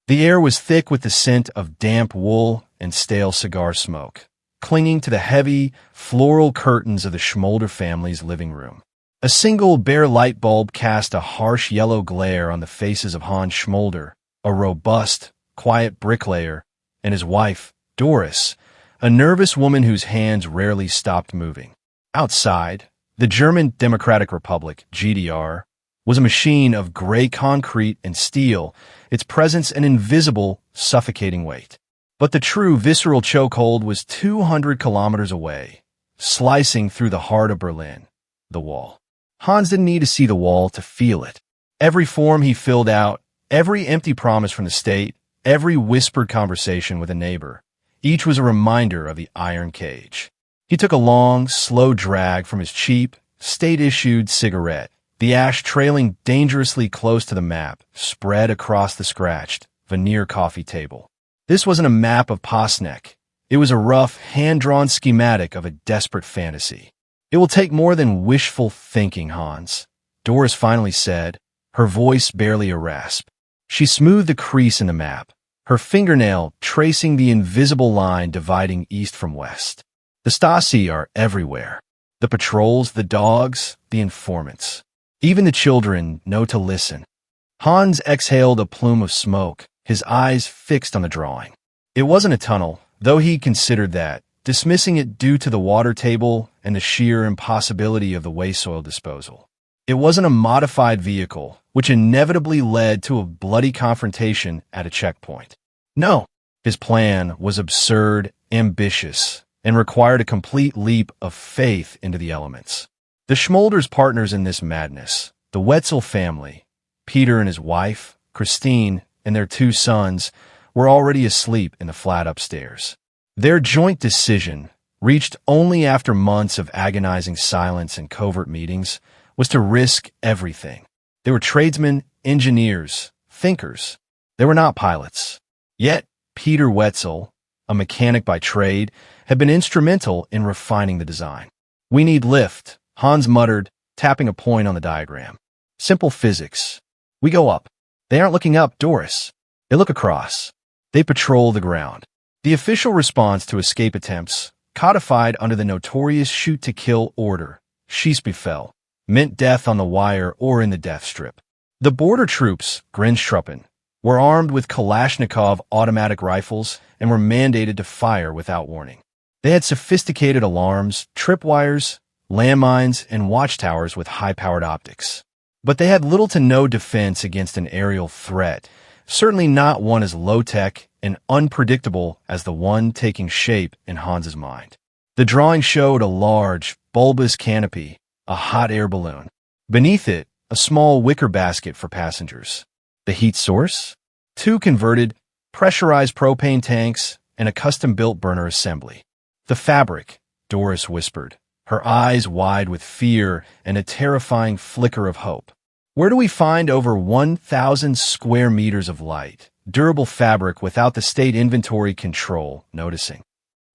The air was thick with the scent of damp wool and stale cigar smoke, clinging to the heavy, floral curtains of the Schmolder family's living room. A single bare light bulb cast a harsh yellow glare on the faces of Hans Schmolder, a robust, quiet bricklayer, and his wife, Doris, a nervous woman whose hands rarely stopped moving. Outside, the German Democratic Republic, GDR, was a machine of gray concrete and steel, its presence an invisible, suffocating weight. But the true visceral chokehold was 200 kilometers away, slicing through the heart of Berlin, the wall. Hans didn't need to see the wall to feel it. Every form he filled out, every empty promise from the state, every whispered conversation with a neighbor, each was a reminder of the iron cage. He took a long, slow drag from his cheap, state-issued cigarette, the ash trailing dangerously close to the map, spread across the scratched, veneer coffee table. This wasn't a map of Posneck. It was a rough, hand-drawn schematic of a desperate fantasy. "It will take more than wishful thinking, Hans," Doris finally said, her voice barely a rasp. She smoothed the crease in the map, her fingernail tracing the invisible line dividing east from west. "The Stasi are everywhere. The patrols, the dogs, the informants. Even the children know to listen." Hans exhaled a plume of smoke, his eyes fixed on the drawing. It wasn't a tunnel, though he considered that, dismissing it due to the water table and the sheer impossibility of the waste soil disposal. It wasn't a modified vehicle, which inevitably led to a bloody confrontation at a checkpoint. No, his plan was absurd, ambitious, and required a complete leap of faith into the elements. The Schmolders' partners in this madness, the Wetzel family, Peter and his wife, Christine, and their 2 sons, were already asleep in the flat upstairs. Their joint decision, reached only after months of agonizing silence and covert meetings, was to risk everything. They were tradesmen, engineers, thinkers. They were not pilots. Yet, Peter Wetzel, a mechanic by trade, had been instrumental in refining the design. "We need lift," Hans muttered, tapping a point on the diagram. "Simple physics. We go up. They aren't looking up, Doris. They look across. They patrol the ground." The official response to escape attempts, codified under the notorious shoot-to-kill order, Schießbefehl, meant death on the wire or in the death strip. The border troops, Grenztruppen, were armed with Kalashnikov automatic rifles and were mandated to fire without warning. They had sophisticated alarms, tripwires, landmines, and watchtowers with high-powered optics. But they had little to no defense against an aerial threat, certainly not one as low-tech and unpredictable as the one taking shape in Hans's mind. The drawing showed a large, bulbous canopy, a hot air balloon. Beneath it, a small wicker basket for passengers. The heat source? 2 converted, pressurized propane tanks and a custom-built burner assembly. "The fabric," Doris whispered, her eyes wide with fear and a terrifying flicker of hope. "Where do we find over 1,000 square meters of light, durable fabric without the state inventory control noticing?"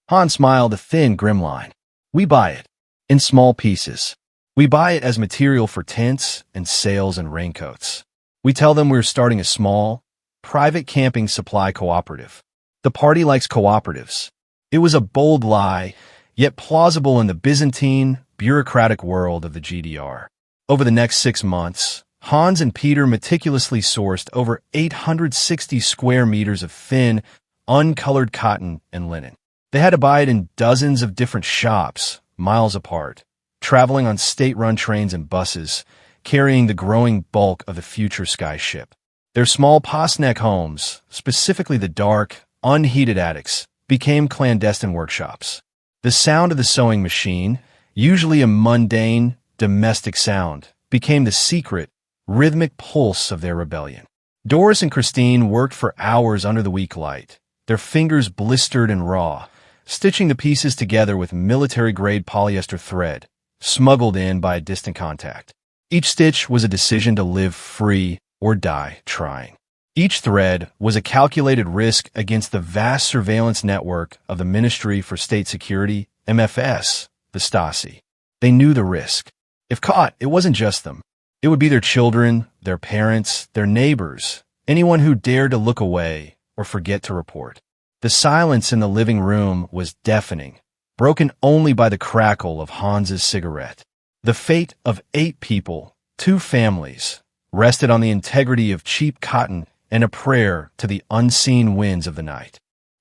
Hans smiled a thin, grim line. "We buy it. In small pieces. We buy it as material for tents and sails and raincoats. We tell them we're starting a small, private camping supply cooperative. The party likes cooperatives." It was a bold lie, yet plausible in the Byzantine, bureaucratic world of the GDR. Over the next 6 months, Hans and Peter meticulously sourced over 860 square meters of thin, uncolored cotton and linen. They had to buy it in dozens of different shops, miles apart, traveling on state-run trains and buses, carrying the growing bulk of the future sky ship. Their small Posneck homes, specifically the dark, unheated attics, became clandestine workshops. The sound of the sewing machine, usually a mundane, domestic sound, became the secret, rhythmic pulse of their rebellion. Doris and Christine worked for hours under the weak light, their fingers blistered and raw, stitching the pieces together with military-grade polyester thread, smuggled in by a distant contact. Each stitch was a decision to live free or die trying. Each thread was a calculated risk against the vast surveillance network of the Ministry for State Security, MFS, the Stasi. They knew the risk. If caught, it wasn't just them. It would be their children, their parents, their neighbors, anyone who dared to look away or forget to report. The silence in the living room was deafening, broken only by the crackle of Hans's cigarette. The fate of 8 people, 2 families, rested on the integrity of cheap cotton and a prayer to the unseen winds of the night.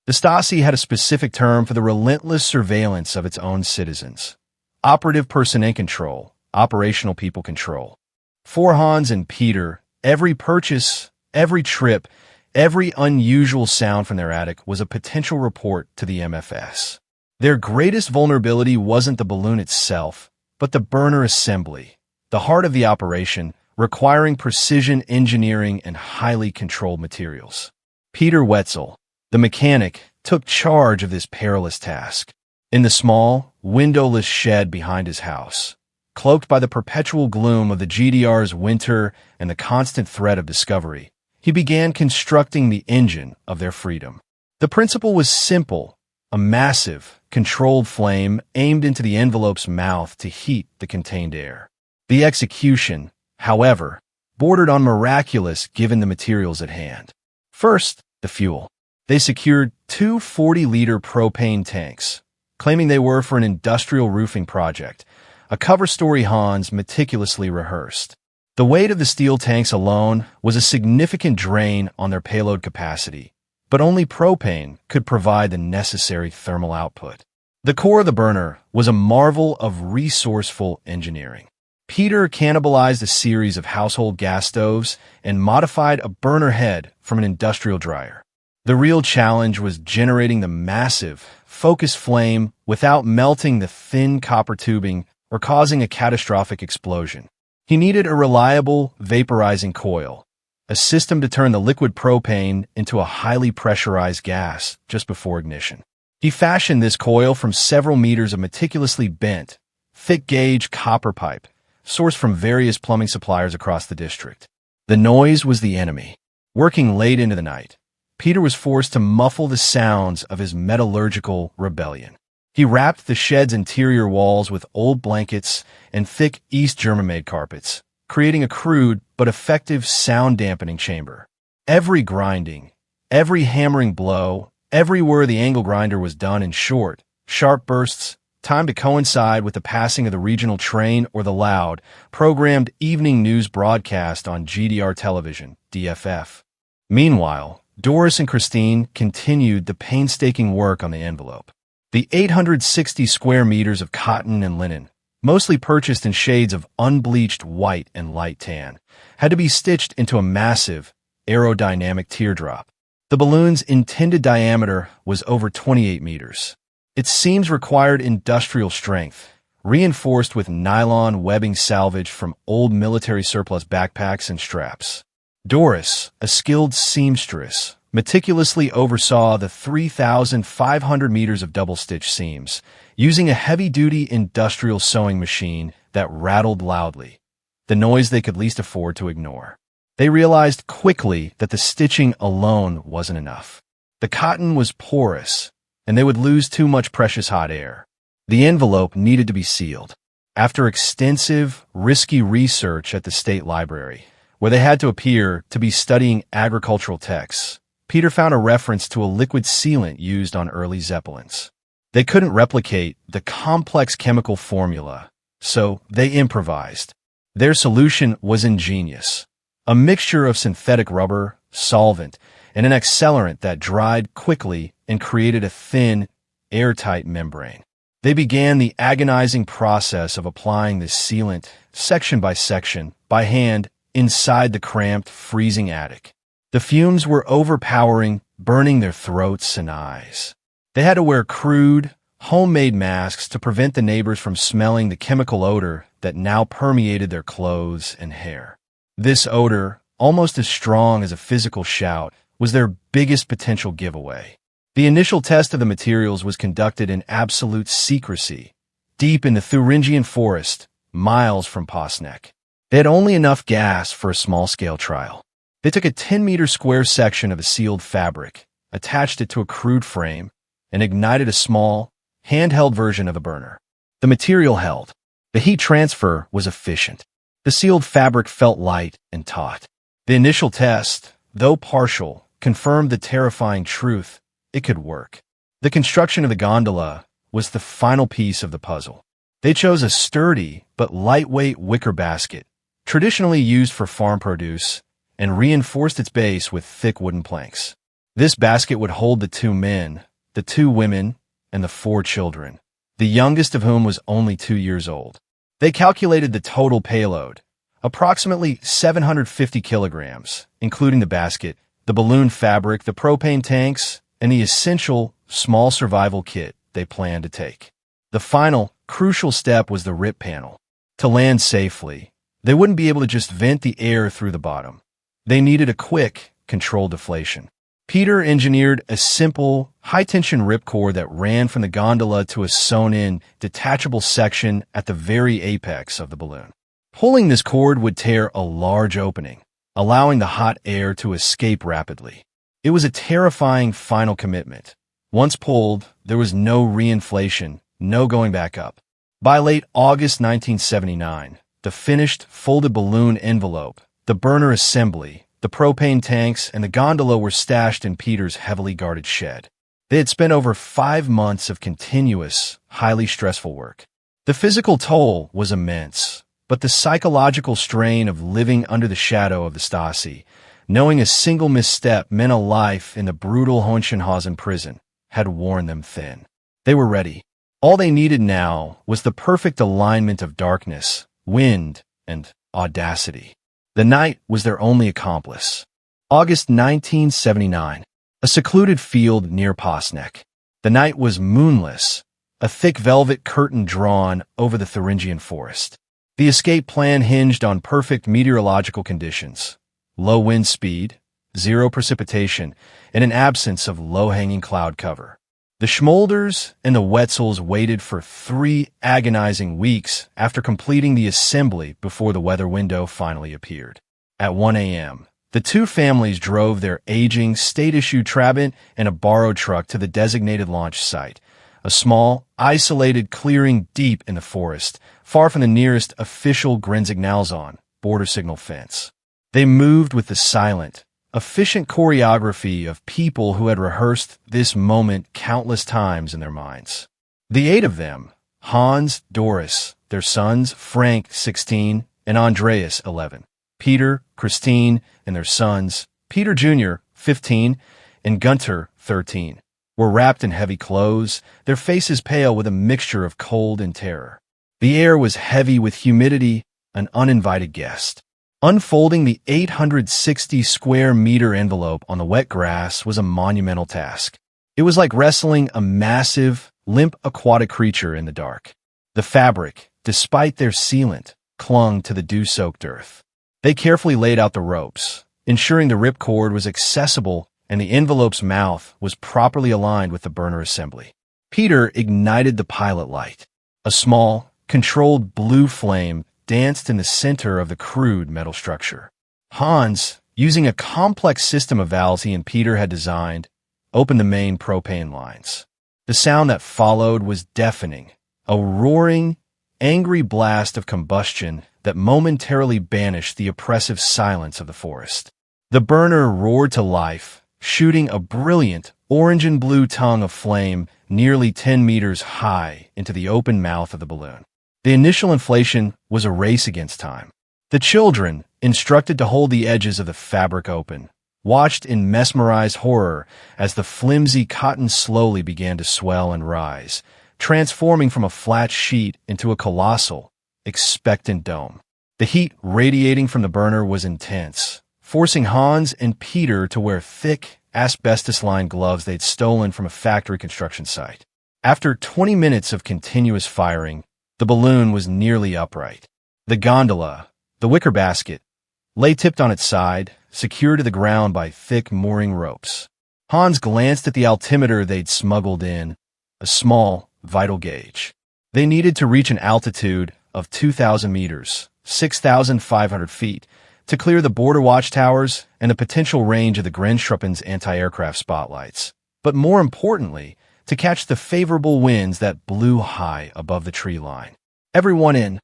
The Stasi had a specific term for the relentless surveillance of its own citizens. Operative person control, operational people control. For Hans and Peter, every purchase, every trip, every unusual sound from their attic was a potential report to the MFS. Their greatest vulnerability wasn't the balloon itself, but the burner assembly, the heart of the operation, requiring precision engineering and highly controlled materials. Peter Wetzel, the mechanic, took charge of this perilous task. In the small, windowless shed behind his house, cloaked by the perpetual gloom of the GDR's winter and the constant threat of discovery, he began constructing the engine of their freedom. The principle was simple: a massive, controlled flame aimed into the envelope's mouth to heat the contained air. The execution, however, bordered on miraculous given the materials at hand. First, the fuel. They secured 2 40-liter propane tanks, claiming they were for an industrial roofing project, a cover story Hans meticulously rehearsed. The weight of the steel tanks alone was a significant drain on their payload capacity, but only propane could provide the necessary thermal output. The core of the burner was a marvel of resourceful engineering. Peter cannibalized a series of household gas stoves and modified a burner head from an industrial dryer. The real challenge was generating the massive, focused flame without melting the thin copper tubing or causing a catastrophic explosion. He needed a reliable, vaporizing coil, a system to turn the liquid propane into a highly pressurized gas just before ignition. He fashioned this coil from several meters of meticulously bent, thick-gauge copper pipe, sourced from various plumbing suppliers across the district. The noise was the enemy. Working late into the night, Peter was forced to muffle the sounds of his metallurgical rebellion. He wrapped the shed's interior walls with old blankets and thick East German-made carpets, creating a crude but effective sound-dampening chamber. Every grinding, every hammering blow, everywhere the angle grinder was done in short, sharp bursts, timed to coincide with the passing of the regional train or the loud, programmed evening news broadcast on GDR television, DFF. Meanwhile, Doris and Christine continued the painstaking work on the envelope. The 860 square meters of cotton and linen, mostly purchased in shades of unbleached white and light tan, had to be stitched into a massive, aerodynamic teardrop. The balloon's intended diameter was over 28 meters. Its seams required industrial strength, reinforced with nylon webbing salvaged from old military surplus backpacks and straps. Doris, a skilled seamstress, meticulously oversaw the 3,500 meters of double-stitch seams, using a heavy-duty industrial sewing machine that rattled loudly, the noise they could least afford to ignore. They realized quickly that the stitching alone wasn't enough. The cotton was porous, and they would lose too much precious hot air. The envelope needed to be sealed. After extensive, risky research at the State Library, where they had to appear to be studying agricultural texts, Peter found a reference to a liquid sealant used on early Zeppelins. They couldn't replicate the complex chemical formula, so they improvised. Their solution was ingenious: a mixture of synthetic rubber, solvent, and an accelerant that dried quickly and created a thin, airtight membrane. They began the agonizing process of applying this sealant, section by section, by hand, inside the cramped, freezing attic. The fumes were overpowering, burning their throats and eyes. They had to wear crude, homemade masks to prevent the neighbors from smelling the chemical odor that now permeated their clothes and hair. This odor, almost as strong as a physical shout, was their biggest potential giveaway. The initial test of the materials was conducted in absolute secrecy, deep in the Thuringian forest, miles from Posneck. They had only enough gas for a small-scale trial. They took a 10-meter square section of a sealed fabric, attached it to a crude frame, and ignited a small, handheld version of a burner. The material held. The heat transfer was efficient. The sealed fabric felt light and taut. The initial test, though partial, confirmed the terrifying truth: it could work. The construction of the gondola was the final piece of the puzzle. They chose a sturdy but lightweight wicker basket, traditionally used for farm produce, and reinforced its base with thick wooden planks. This basket would hold the 2 men, the 2 women, and the 4 children, the youngest of whom was only 2 years old. They calculated the total payload, approximately 750 kilograms, including the basket, the balloon fabric, the propane tanks, and the essential small survival kit they planned to take. The final, crucial step was the rip panel. To land safely, they wouldn't be able to just vent the air through the bottom. They needed a quick, controlled deflation. Peter engineered a simple, high-tension ripcord that ran from the gondola to a sewn-in, detachable section at the very apex of the balloon. Pulling this cord would tear a large opening, allowing the hot air to escape rapidly. It was a terrifying final commitment. Once pulled, there was no reinflation, no going back up. By late August 1979, the finished, folded balloon envelope, the burner assembly, the propane tanks, and the gondola were stashed in Peter's heavily guarded shed. They had spent over 5 months of continuous, highly stressful work. The physical toll was immense, but the psychological strain of living under the shadow of the Stasi, knowing a single misstep meant a life in the brutal Hohenschönhausen prison, had worn them thin. They were ready. All they needed now was the perfect alignment of darkness, wind, and audacity. The night was their only accomplice. August 1979, a secluded field near Posneck. The night was moonless, a thick velvet curtain drawn over the Thuringian forest. The escape plan hinged on perfect meteorological conditions: low wind speed, 0 precipitation, and an absence of low-hanging cloud cover. The Schmolders and the Wetzels waited for 3 agonizing weeks after completing the assembly before the weather window finally appeared. At 1 a.m., the 2 families drove their aging, state-issued Trabant and a borrowed truck to the designated launch site, a small, isolated clearing deep in the forest, far from the nearest official Grenzsignalzone border signal fence. They moved with the silent, efficient choreography of people who had rehearsed this moment countless times in their minds. The 8 of them, Hans, Doris, their sons, Frank, 16, and Andreas, 11, Peter, Christine, and their sons, Peter Jr., 15, and Gunter, 13, were wrapped in heavy clothes, their faces pale with a mixture of cold and terror. The air was heavy with humidity, an uninvited guest. Unfolding the 860-square-meter envelope on the wet grass was a monumental task. It was like wrestling a massive, limp aquatic creature in the dark. The fabric, despite their sealant, clung to the dew-soaked earth. They carefully laid out the ropes, ensuring the ripcord was accessible and the envelope's mouth was properly aligned with the burner assembly. Peter ignited the pilot light. A small, controlled blue flame danced in the center of the crude metal structure. Hans, using a complex system of valves he and Peter had designed, opened the main propane lines. The sound that followed was deafening, a roaring, angry blast of combustion that momentarily banished the oppressive silence of the forest. The burner roared to life, shooting a brilliant orange and blue tongue of flame nearly 10 meters high into the open mouth of the balloon. The initial inflation was a race against time. The children, instructed to hold the edges of the fabric open, watched in mesmerized horror as the flimsy cotton slowly began to swell and rise, transforming from a flat sheet into a colossal, expectant dome. The heat radiating from the burner was intense, forcing Hans and Peter to wear thick, asbestos-lined gloves they'd stolen from a factory construction site. After 20 minutes of continuous firing, the balloon was nearly upright. The gondola, the wicker basket, lay tipped on its side, secured to the ground by thick mooring ropes. Hans glanced at the altimeter they'd smuggled in, a small, vital gauge. They needed to reach an altitude of 2,000 meters, 6,500 feet, to clear the border watchtowers and the potential range of the Grenztruppen's anti-aircraft spotlights. But more importantly, to catch the favorable winds that blew high above the tree line. "Everyone in!"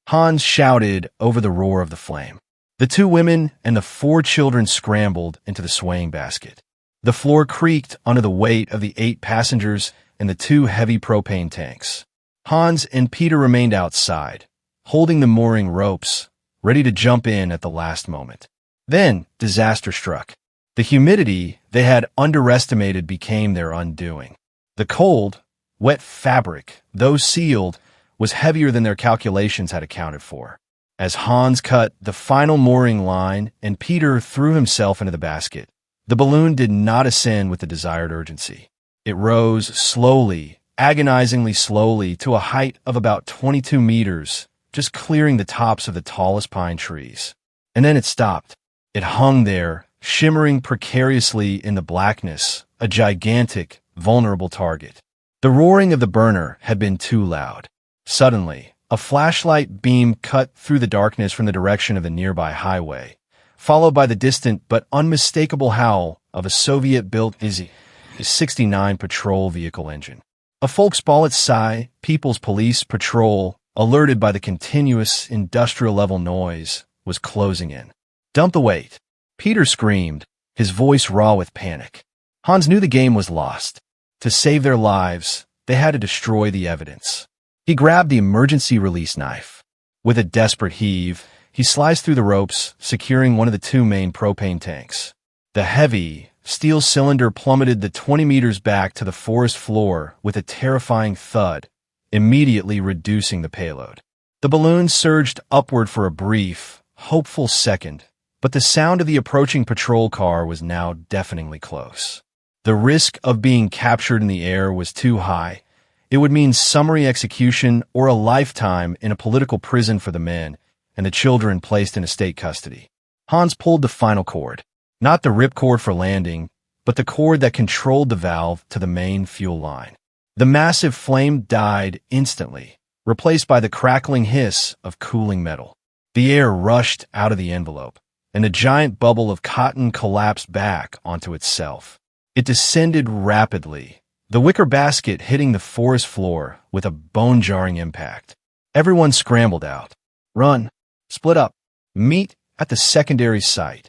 Hans shouted over the roar of the flame. The 2 women and the 4 children scrambled into the swaying basket. The floor creaked under the weight of the 8 passengers and the 2 heavy propane tanks. Hans and Peter remained outside, holding the mooring ropes, ready to jump in at the last moment. Then disaster struck. The humidity they had underestimated became their undoing. The cold, wet fabric, though sealed, was heavier than their calculations had accounted for. As Hans cut the final mooring line and Peter threw himself into the basket, the balloon did not ascend with the desired urgency. It rose slowly, agonizingly slowly, to a height of about 22 meters, just clearing the tops of the tallest pine trees. And then it stopped. It hung there, shimmering precariously in the blackness, a gigantic, vulnerable target. The roaring of the burner had been too loud. Suddenly, a flashlight beam cut through the darkness from the direction of the nearby highway, followed by the distant but unmistakable howl of a Soviet-built Iz-69 patrol vehicle engine. A Volkspolizei, People's Police patrol, alerted by the continuous industrial-level noise, was closing in. "Dump the weight!" Peter screamed, his voice raw with panic. Hans knew the game was lost. To save their lives, they had to destroy the evidence. He grabbed the emergency release knife. With a desperate heave, he sliced through the ropes, securing one of the 2 main propane tanks. The heavy, steel cylinder plummeted the 20 meters back to the forest floor with a terrifying thud, immediately reducing the payload. The balloon surged upward for a brief, hopeful second, but the sound of the approaching patrol car was now deafeningly close. The risk of being captured in the air was too high. It would mean summary execution or a lifetime in a political prison for the men and the children placed in state custody. Hans pulled the final cord, not the ripcord for landing, but the cord that controlled the valve to the main fuel line. The massive flame died instantly, replaced by the crackling hiss of cooling metal. The air rushed out of the envelope, and the giant bubble of cotton collapsed back onto itself. It descended rapidly, the wicker basket hitting the forest floor with a bone-jarring impact. Everyone scrambled out. "Run! Split up! Meet at the secondary site!"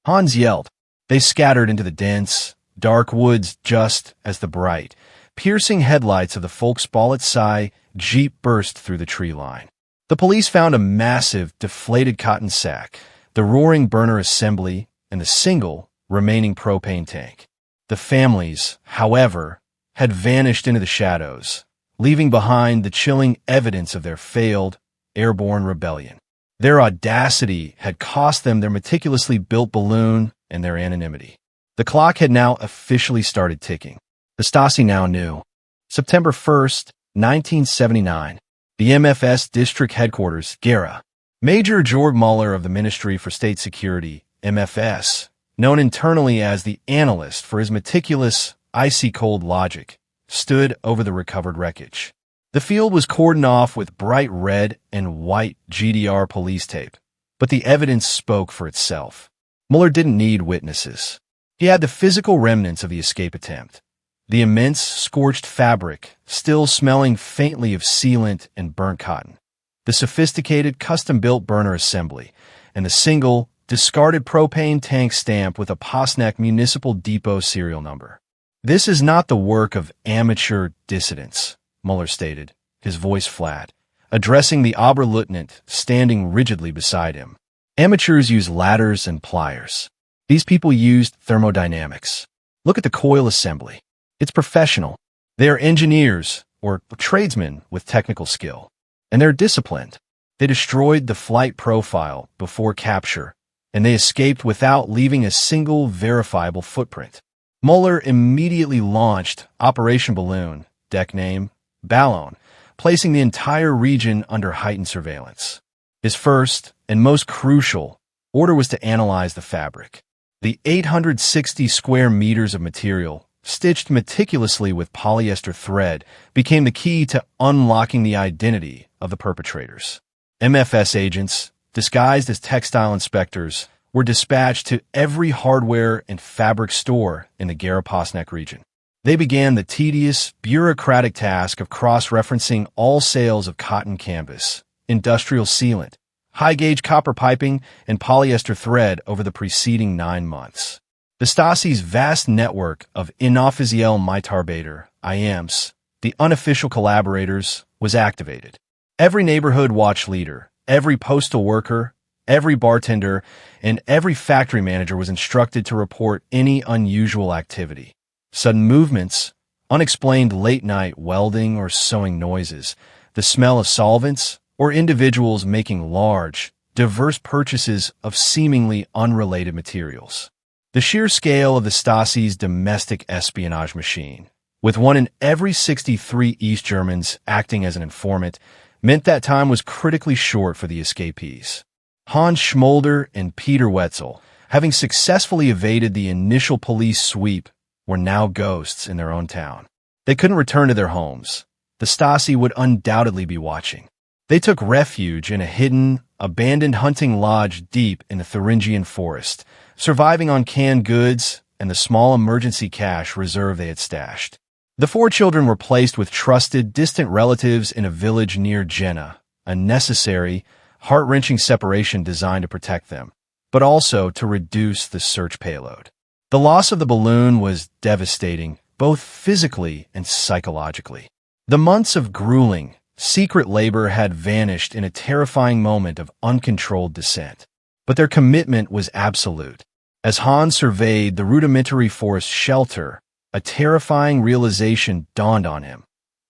Hans yelled. They scattered into the dense, dark woods just as the bright, piercing headlights of the Volkspolizei Jeep burst through the tree line. The police found a massive, deflated cotton sack, the roaring burner assembly, and the single remaining propane tank. The families, however, had vanished into the shadows, leaving behind the chilling evidence of their failed, airborne rebellion. Their audacity had cost them their meticulously built balloon and their anonymity. The clock had now officially started ticking. The Stasi now knew. September 1st, 1979. The MFS district headquarters, Gera. Major Georg Muller of the Ministry for State Security, MFS, known internally as the analyst for his meticulous, icy-cold logic, stood over the recovered wreckage. The field was cordoned off with bright red and white GDR police tape, but the evidence spoke for itself. Muller didn't need witnesses. He had the physical remnants of the escape attempt. The immense, scorched fabric, still smelling faintly of sealant and burnt cotton. The sophisticated, custom-built burner assembly, and the single, discarded propane tank stamp with a Posnack Municipal Depot serial number. "This is not the work of amateur dissidents," Muller stated, his voice flat, addressing the Oberleutnant standing rigidly beside him. "Amateurs use ladders and pliers. These people used thermodynamics. Look at the coil assembly. It's professional. They are engineers, or tradesmen with technical skill. And they're disciplined. They destroyed the flight profile before capture, and they escaped without leaving a single verifiable footprint." Muller immediately launched Operation Balloon, deck name, Ballon, placing the entire region under heightened surveillance. His first, and most crucial, order was to analyze the fabric. The 860 square meters of material, stitched meticulously with polyester thread, became the key to unlocking the identity of the perpetrators. MFS agents, disguised as textile inspectors, were dispatched to every hardware and fabric store in the Gera-Posnack region. They began the tedious, bureaucratic task of cross-referencing all sales of cotton canvas, industrial sealant, high-gauge copper piping, and polyester thread over the preceding 9 months. The Stasi's vast network of inoffiziell Mitarbeiter, IMs, the unofficial collaborators, was activated. Every neighborhood watch leader, every postal worker, every bartender, and every factory manager was instructed to report any unusual activity. Sudden movements, unexplained late-night welding or sewing noises, the smell of solvents, or individuals making large, diverse purchases of seemingly unrelated materials. The sheer scale of the Stasi's domestic espionage machine, with 1 in every 63 East Germans acting as an informant, meant that time was critically short for the escapees. Hans Schmolder and Peter Wetzel, having successfully evaded the initial police sweep, were now ghosts in their own town. They couldn't return to their homes. The Stasi would undoubtedly be watching. They took refuge in a hidden, abandoned hunting lodge deep in the Thuringian forest, surviving on canned goods and the small emergency cash reserve they had stashed. The 4 children were placed with trusted, distant relatives in a village near Jena, a necessary, heart-wrenching separation designed to protect them, but also to reduce the search payload. The loss of the balloon was devastating, both physically and psychologically. The months of grueling, secret labor had vanished in a terrifying moment of uncontrolled descent. But their commitment was absolute. As Hans surveyed the rudimentary forest shelter, a terrifying realization dawned on him.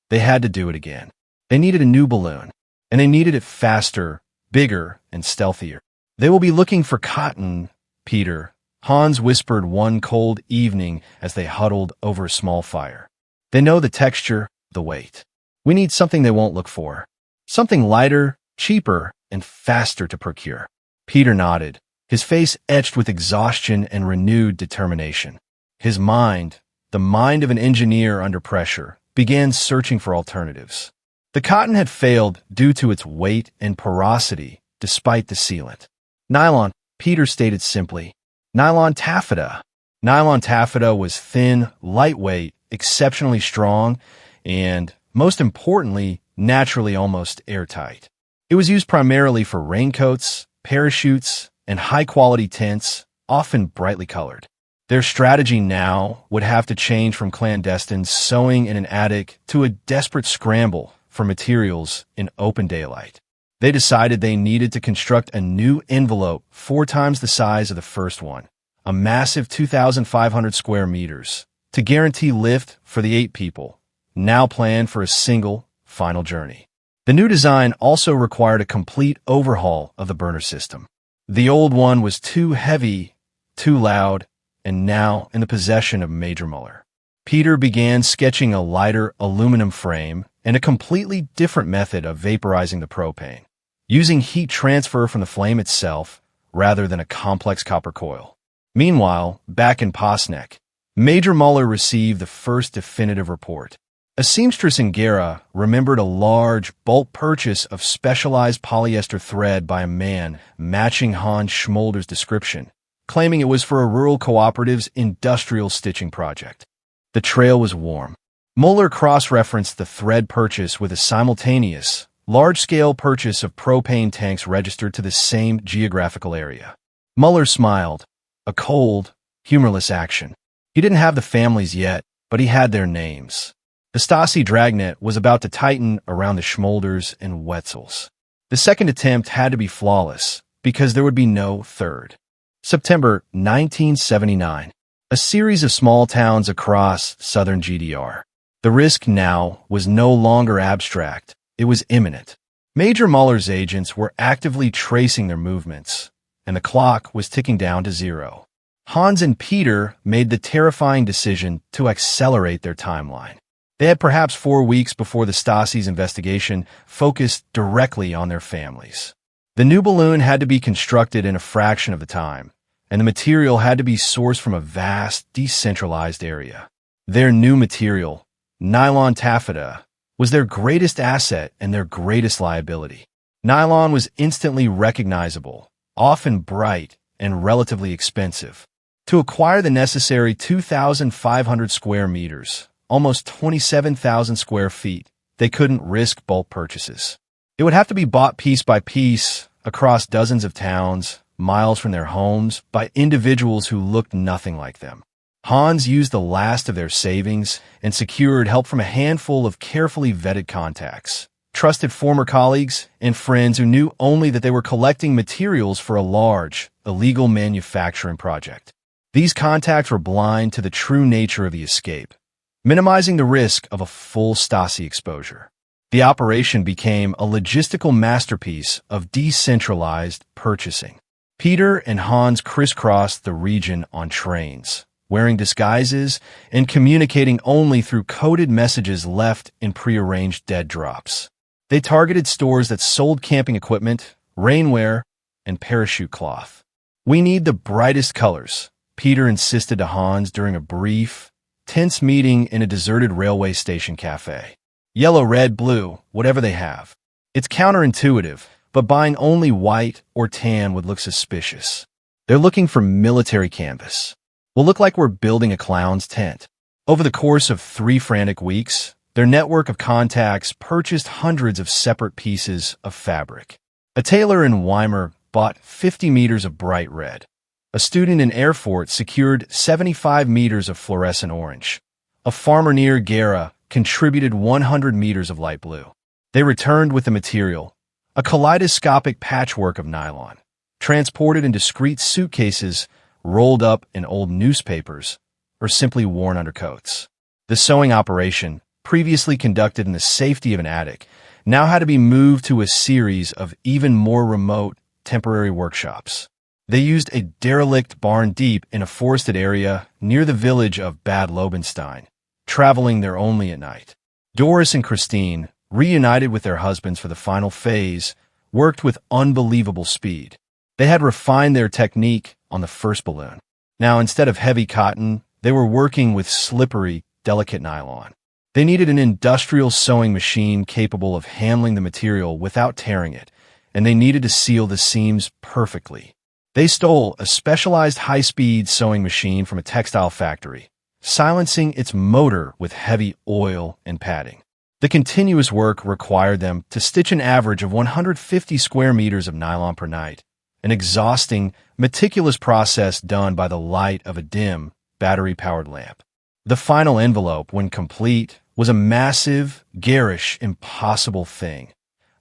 They had to do it again. They needed a new balloon, and they needed it faster, bigger, and stealthier. They will be looking for cotton, Peter, Hans whispered one cold evening as they huddled over a small fire. They know the texture, the weight. We need something they won't look for. Something lighter, cheaper, and faster to procure. Peter nodded, his face etched with exhaustion and renewed determination. His mind, the mind of an engineer under pressure, began searching for alternatives. The cotton had failed due to its weight and porosity, despite the sealant. Nylon, Peter stated simply. Nylon taffeta. Nylon taffeta was thin, lightweight, exceptionally strong, and, most importantly, naturally almost airtight. It was used primarily for raincoats, parachutes, and high-quality tents, often brightly colored. Their strategy now would have to change from clandestine sewing in an attic to a desperate scramble for materials in open daylight. They decided they needed to construct a new envelope 4 times the size of the first one, a massive 2,500 square meters, to guarantee lift for the 8 people, now planned for a single, final journey. The new design also required a complete overhaul of the burner system. The old one was too heavy, too loud, and now in the possession of Major Muller. Peter began sketching a lighter aluminum frame and a completely different method of vaporizing the propane, using heat transfer from the flame itself rather than a complex copper coil. Meanwhile, back in Posneck, Major Muller received the first definitive report. A seamstress in Gera remembered a large, bulk purchase of specialized polyester thread by a man matching Hans Schmolder's description, claiming it was for a rural cooperative's industrial stitching project. The trail was warm. Muller cross-referenced the thread purchase with a simultaneous, large-scale purchase of propane tanks registered to the same geographical area. Muller smiled, a cold, humorless action. He didn't have the families yet, but he had their names. The Stasi dragnet was about to tighten around the Schmolders and Wetzels. The second attempt had to be flawless, because there would be no third. September 1979. A series of small towns across southern GDR. The risk now was no longer abstract, it was imminent. Major Muller's agents were actively tracing their movements, and the clock was ticking down to 0. Hans and Peter made the terrifying decision to accelerate their timeline. They had perhaps 4 weeks before the Stasi's investigation focused directly on their families. The new balloon had to be constructed in a fraction of the time, and the material had to be sourced from a vast, decentralized area. Their new material, nylon taffeta, was their greatest asset and their greatest liability. Nylon was instantly recognizable, often bright, and relatively expensive. To acquire the necessary 2,500 square meters, almost 27,000 square feet, they couldn't risk bulk purchases. It would have to be bought piece by piece, across dozens of towns, miles from their homes, by individuals who looked nothing like them. Hans used the last of their savings and secured help from a handful of carefully vetted contacts, trusted former colleagues, and friends who knew only that they were collecting materials for a large, illegal manufacturing project. These contacts were blind to the true nature of the escape, minimizing the risk of a full Stasi exposure. The operation became a logistical masterpiece of decentralized purchasing. Peter and Hans crisscrossed the region on trains, wearing disguises and communicating only through coded messages left in prearranged dead drops. They targeted stores that sold camping equipment, rainwear, and parachute cloth. "We need the brightest colors," Peter insisted to Hans during a brief, tense meeting in a deserted railway station cafe. "Yellow, red, blue, whatever they have." It's counterintuitive, but buying only white or tan would look suspicious. They're looking for military canvas. We'll look like we're building a clown's tent. Over the course of 3 frantic weeks, their network of contacts purchased hundreds of separate pieces of fabric. A tailor in Weimar bought 50 meters of bright red. A student in Erfurt secured 75 meters of fluorescent orange. A farmer near Gera contributed 100 meters of light blue. They returned with the material, a kaleidoscopic patchwork of nylon, transported in discreet suitcases rolled up in old newspapers or simply worn under coats. The sewing operation, previously conducted in the safety of an attic, now had to be moved to a series of even more remote temporary workshops. They used a derelict barn deep in a forested area near the village of Bad Lobenstein, traveling there only at night. Doris and Christine, reunited with their husbands for the final phase, worked with unbelievable speed. They had refined their technique on the first balloon. Now, instead of heavy cotton, they were working with slippery, delicate nylon. They needed an industrial sewing machine capable of handling the material without tearing it, and they needed to seal the seams perfectly. They stole a specialized high-speed sewing machine from a textile factory, silencing its motor with heavy oil and padding. The continuous work required them to stitch an average of 150 square meters of nylon per night, an exhausting, meticulous process done by the light of a dim, battery-powered lamp. The final envelope, when complete, was a massive, garish, impossible thing,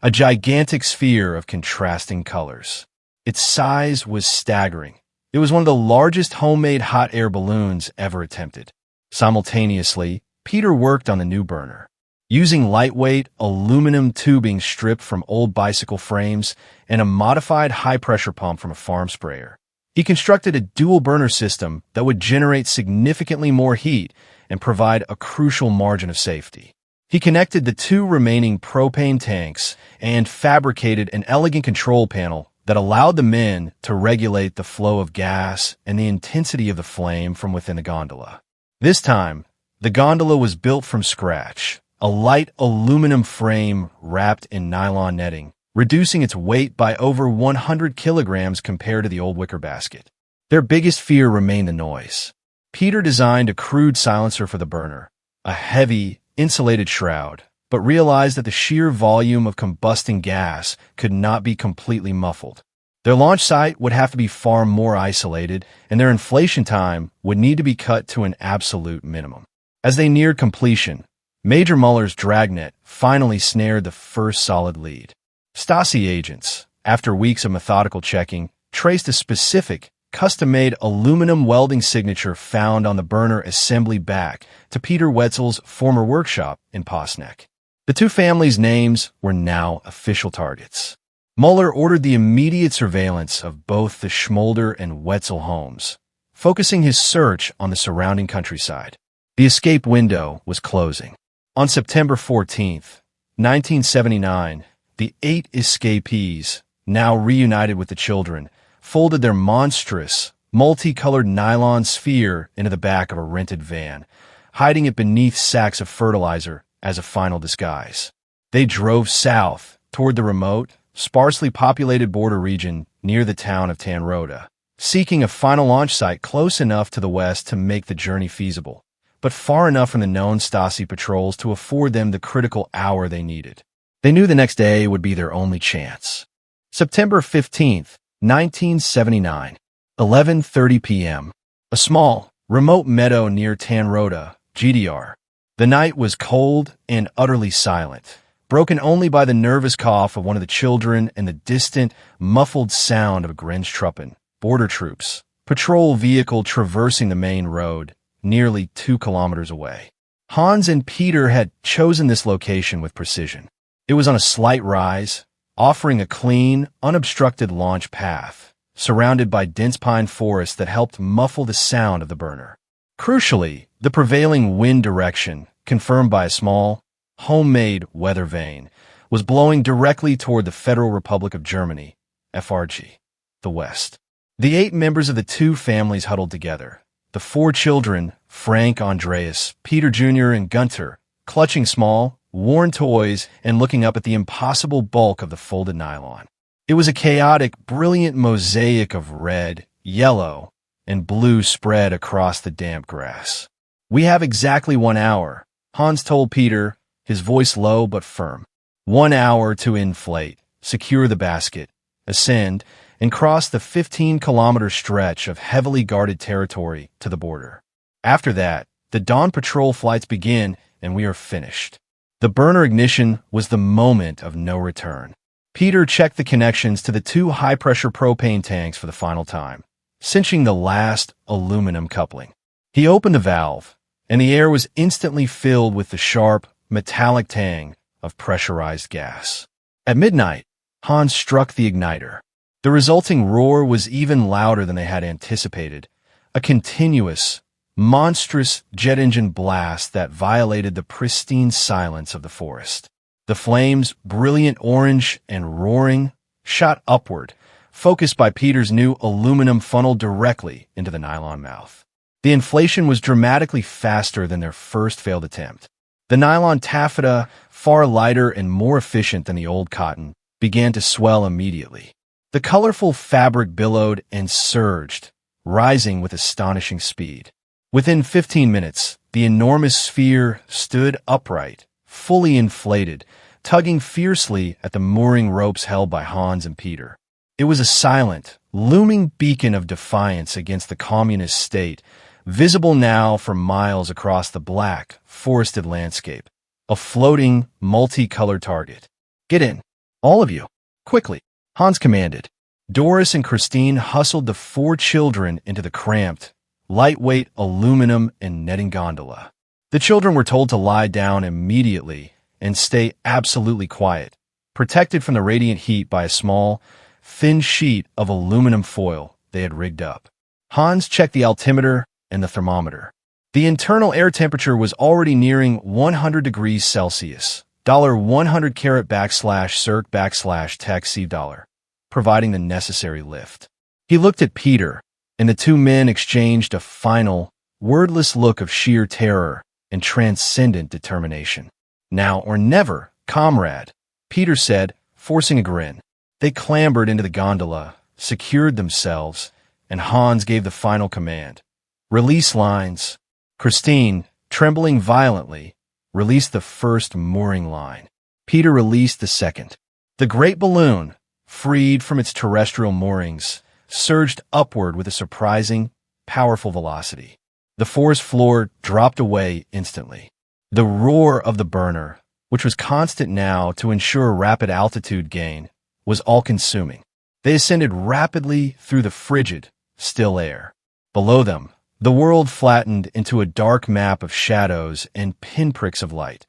a gigantic sphere of contrasting colors. Its size was staggering. It was one of the largest homemade hot air balloons ever attempted. Simultaneously, Peter worked on the new burner. Using lightweight aluminum tubing stripped from old bicycle frames and a modified high-pressure pump from a farm sprayer, he constructed a dual-burner system that would generate significantly more heat and provide a crucial margin of safety. He connected the 2 remaining propane tanks and fabricated an elegant control panel that allowed the men to regulate the flow of gas and the intensity of the flame from within the gondola. This time, the gondola was built from scratch, a light aluminum frame wrapped in nylon netting, reducing its weight by over 100 kilograms compared to the old wicker basket. Their biggest fear remained the noise. Peter designed a crude silencer for the burner, a heavy, insulated shroud, but realized that the sheer volume of combusting gas could not be completely muffled. Their launch site would have to be far more isolated, and their inflation time would need to be cut to an absolute minimum. As they neared completion, Major Muller's dragnet finally snared the first solid lead. Stasi agents, after weeks of methodical checking, traced a specific, custom-made aluminum welding signature found on the burner assembly back to Peter Wetzel's former workshop in Posneck. The 2 families' names were now official targets. Muller ordered the immediate surveillance of both the Schmolder and Wetzel homes, focusing his search on the surrounding countryside. The escape window was closing. On September 14, 1979, the 8 escapees, now reunited with the children, folded their monstrous, multicolored nylon sphere into the back of a rented van, hiding it beneath sacks of fertilizer as a final disguise. They drove south toward the remote, sparsely populated border region near the town of Tanroda, seeking a final launch site close enough to the west to make the journey feasible, but far enough from the known Stasi patrols to afford them the critical hour they needed. They knew the next day would be their only chance. September 15th, 1979, 11:30 p.m. A small, remote meadow near Tanroda, GDR. The night was cold and utterly silent, broken only by the nervous cough of one of the children and the distant, muffled sound of a Grenztruppen, border troops, patrol vehicle traversing the main road, nearly 2 kilometers away. Hans and Peter had chosen this location with precision. It was on a slight rise, offering a clean, unobstructed launch path, surrounded by dense pine forest that helped muffle the sound of the burner. Crucially, the prevailing wind direction, confirmed by a small, homemade weather vane, was blowing directly toward the Federal Republic of Germany, FRG, the West. The 8 members of the 2 families huddled together. The 4 children, Frank, Andreas, Peter Jr., and Gunter, clutching small, worn toys and looking up at the impossible bulk of the folded nylon. It was a chaotic, brilliant mosaic of red, yellow, and blue spread across the damp grass. "We have exactly 1 hour," Hans told Peter, his voice low but firm. 1 hour to inflate, secure the basket, ascend, and cross the 15-kilometer stretch of heavily guarded territory to the border. After that, the dawn patrol flights begin and we are finished. The burner ignition was the moment of no return. Peter checked the connections to the 2 high-pressure propane tanks for the final time, cinching the last aluminum coupling. He opened the valve, and the air was instantly filled with the sharp, metallic tang of pressurized gas. At midnight, Hans struck the igniter. The resulting roar was even louder than they had anticipated, a continuous, monstrous jet engine blast that violated the pristine silence of the forest. The flames, brilliant orange and roaring, shot upward, focused by Peter's new aluminum funnel directly into the nylon mouth. The inflation was dramatically faster than their first failed attempt. The nylon taffeta, far lighter and more efficient than the old cotton, began to swell immediately. The colorful fabric billowed and surged, rising with astonishing speed. Within 15 minutes, the enormous sphere stood upright, fully inflated, tugging fiercely at the mooring ropes held by Hans and Peter. It was a silent, looming beacon of defiance against the communist state, visible now for miles across the black, forested landscape. A floating, multicolored target. "Get in, all of you, quickly," Hans commanded. Doris and Christine hustled the 4 children into the cramped, lightweight aluminum and netting gondola. The children were told to lie down immediately and stay absolutely quiet, protected from the radiant heat by a small, thin sheet of aluminum foil they had rigged up. Hans checked the altimeter and the thermometer. The internal air temperature was already nearing 100 degrees Celsius, $100 providing the necessary lift. He looked at Peter, and the 2 men exchanged a final, wordless look of sheer terror and transcendent determination. "Now or never, comrade," Peter said, forcing a grin. They clambered into the gondola, secured themselves, and Hans gave the final command. "Release lines." Christine, trembling violently, released the first mooring line. Peter released the second. The great balloon, freed from its terrestrial moorings, surged upward with a surprising, powerful velocity. The forest floor dropped away instantly. The roar of the burner, which was constant now to ensure rapid altitude gain, was all-consuming. They ascended rapidly through the frigid, still air. Below them, the world flattened into a dark map of shadows and pinpricks of light,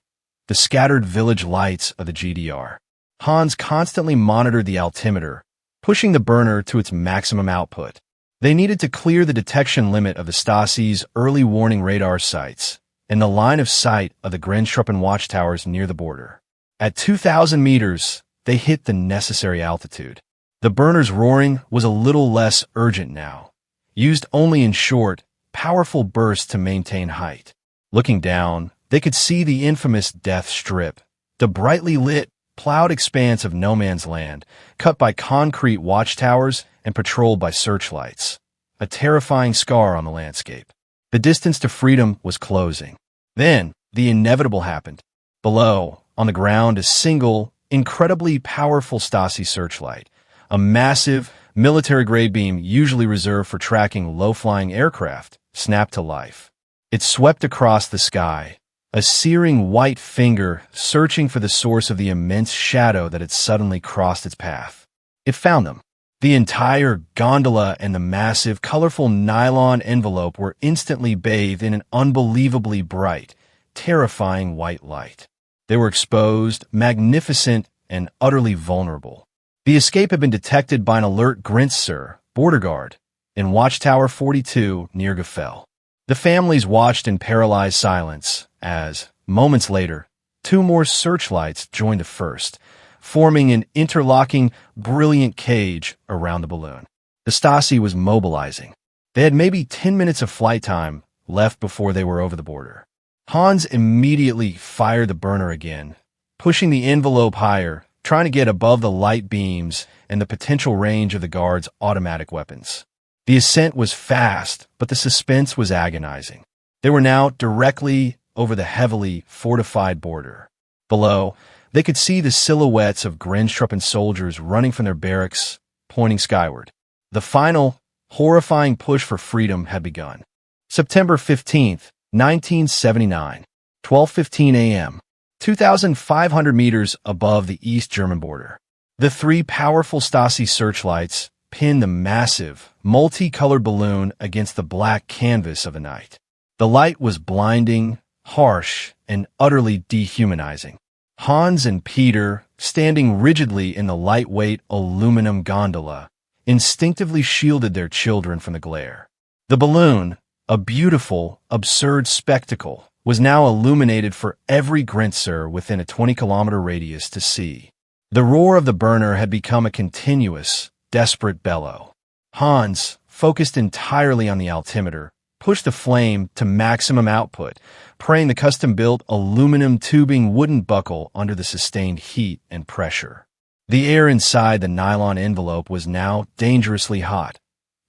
the scattered village lights of the GDR. Hans constantly monitored the altimeter, pushing the burner to its maximum output. They needed to clear the detection limit of the Stasi's early warning radar sites and the line of sight of the Grenztruppen watchtowers near the border. At 2,000 meters, they hit the necessary altitude. The burner's roaring was a little less urgent now, used only in short, powerful bursts to maintain height. Looking down, they could see the infamous Death Strip, the brightly lit, plowed expanse of no man's land, cut by concrete watchtowers and patrolled by searchlights, a terrifying scar on the landscape. The distance to freedom was closing. Then, the inevitable happened. Below, on the ground, a single, incredibly powerful Stasi searchlight, A massive, military-grade beam usually reserved for tracking low-flying aircraft snapped to life. It swept across the sky, a searing white finger searching for the source of the immense shadow that had suddenly crossed its path. It found them. The entire gondola and the massive, colorful nylon envelope were instantly bathed in an unbelievably bright, terrifying white light. They were exposed, magnificent, and utterly vulnerable. The escape had been detected by an alert Grenzsir, border guard, in Watchtower 42 near Gefell. The families watched in paralyzed silence as, moments later, two more searchlights joined the first, forming an interlocking, brilliant cage around the balloon. The Stasi was mobilizing. They had maybe 10 minutes of flight time left before they were over the border. Hans immediately fired the burner again, pushing the envelope higher, trying to get above the light beams and the potential range of the guards' automatic weapons. The ascent was fast, but the suspense was agonizing. They were now directly over the heavily fortified border. Below, they could see the silhouettes of Grenztruppen soldiers running from their barracks, pointing skyward. The final, horrifying push for freedom had begun. September 15th, 1979, 12:15 a.m., 2,500 meters above the East German border. The three powerful Stasi searchlights pinned the massive, multicolored balloon against the black canvas of the night. The light was blinding, harsh, and utterly dehumanizing. Hans and Peter, standing rigidly in the lightweight aluminum gondola, instinctively shielded their children from the glare. The balloon, a beautiful, absurd spectacle, was now illuminated for every Grenzsir within a 20-kilometer radius to see. The roar of the burner had become a continuous, desperate bellow. Hans, focused entirely on the altimeter, pushed the flame to maximum output, praying the custom-built aluminum tubing wouldn't buckle under the sustained heat and pressure. The air inside the nylon envelope was now dangerously hot,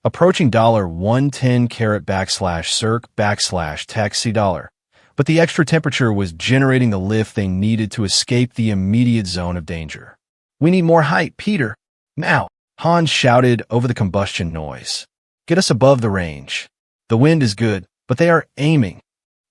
approaching $110 /circ/taxi$, but the extra temperature was generating the lift they needed to escape the immediate zone of danger. "We need more height, Peter. Now!" Hans shouted over the combustion noise. "Get us above the range. The wind is good, but they are aiming."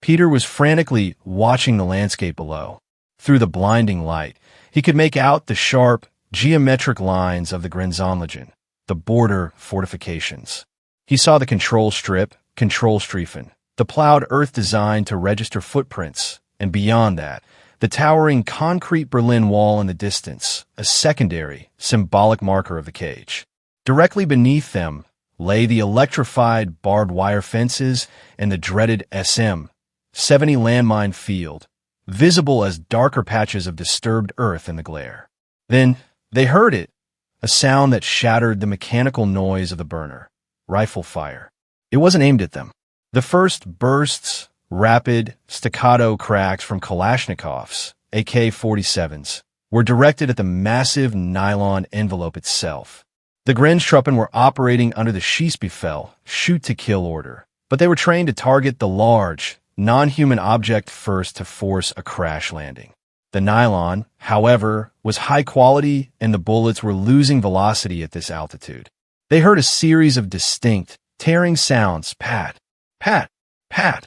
Peter was frantically watching the landscape below. Through the blinding light, he could make out the sharp, geometric lines of the Grenzanlagen, the border fortifications. He saw the control strip, Kontrollstreifen, the plowed earth designed to register footprints, and beyond that, the towering concrete Berlin Wall in the distance, a secondary, symbolic marker of the cage. Directly beneath them lay the electrified barbed wire fences and the dreaded SM-70 landmine field, visible as darker patches of disturbed earth in the glare. Then they heard it, a sound that shattered the mechanical noise of the burner. Rifle fire. It wasn't aimed at them. The first bursts, rapid, staccato cracks from Kalashnikovs, AK-47s, were directed at the massive nylon envelope itself. The Grenztruppen were operating under the Schießbefehl, shoot-to-kill order, but they were trained to target the large, non-human object first to force a crash landing. The nylon, however, was high quality and the bullets were losing velocity at this altitude. They heard a series of distinct, tearing sounds, pat, pat, pat,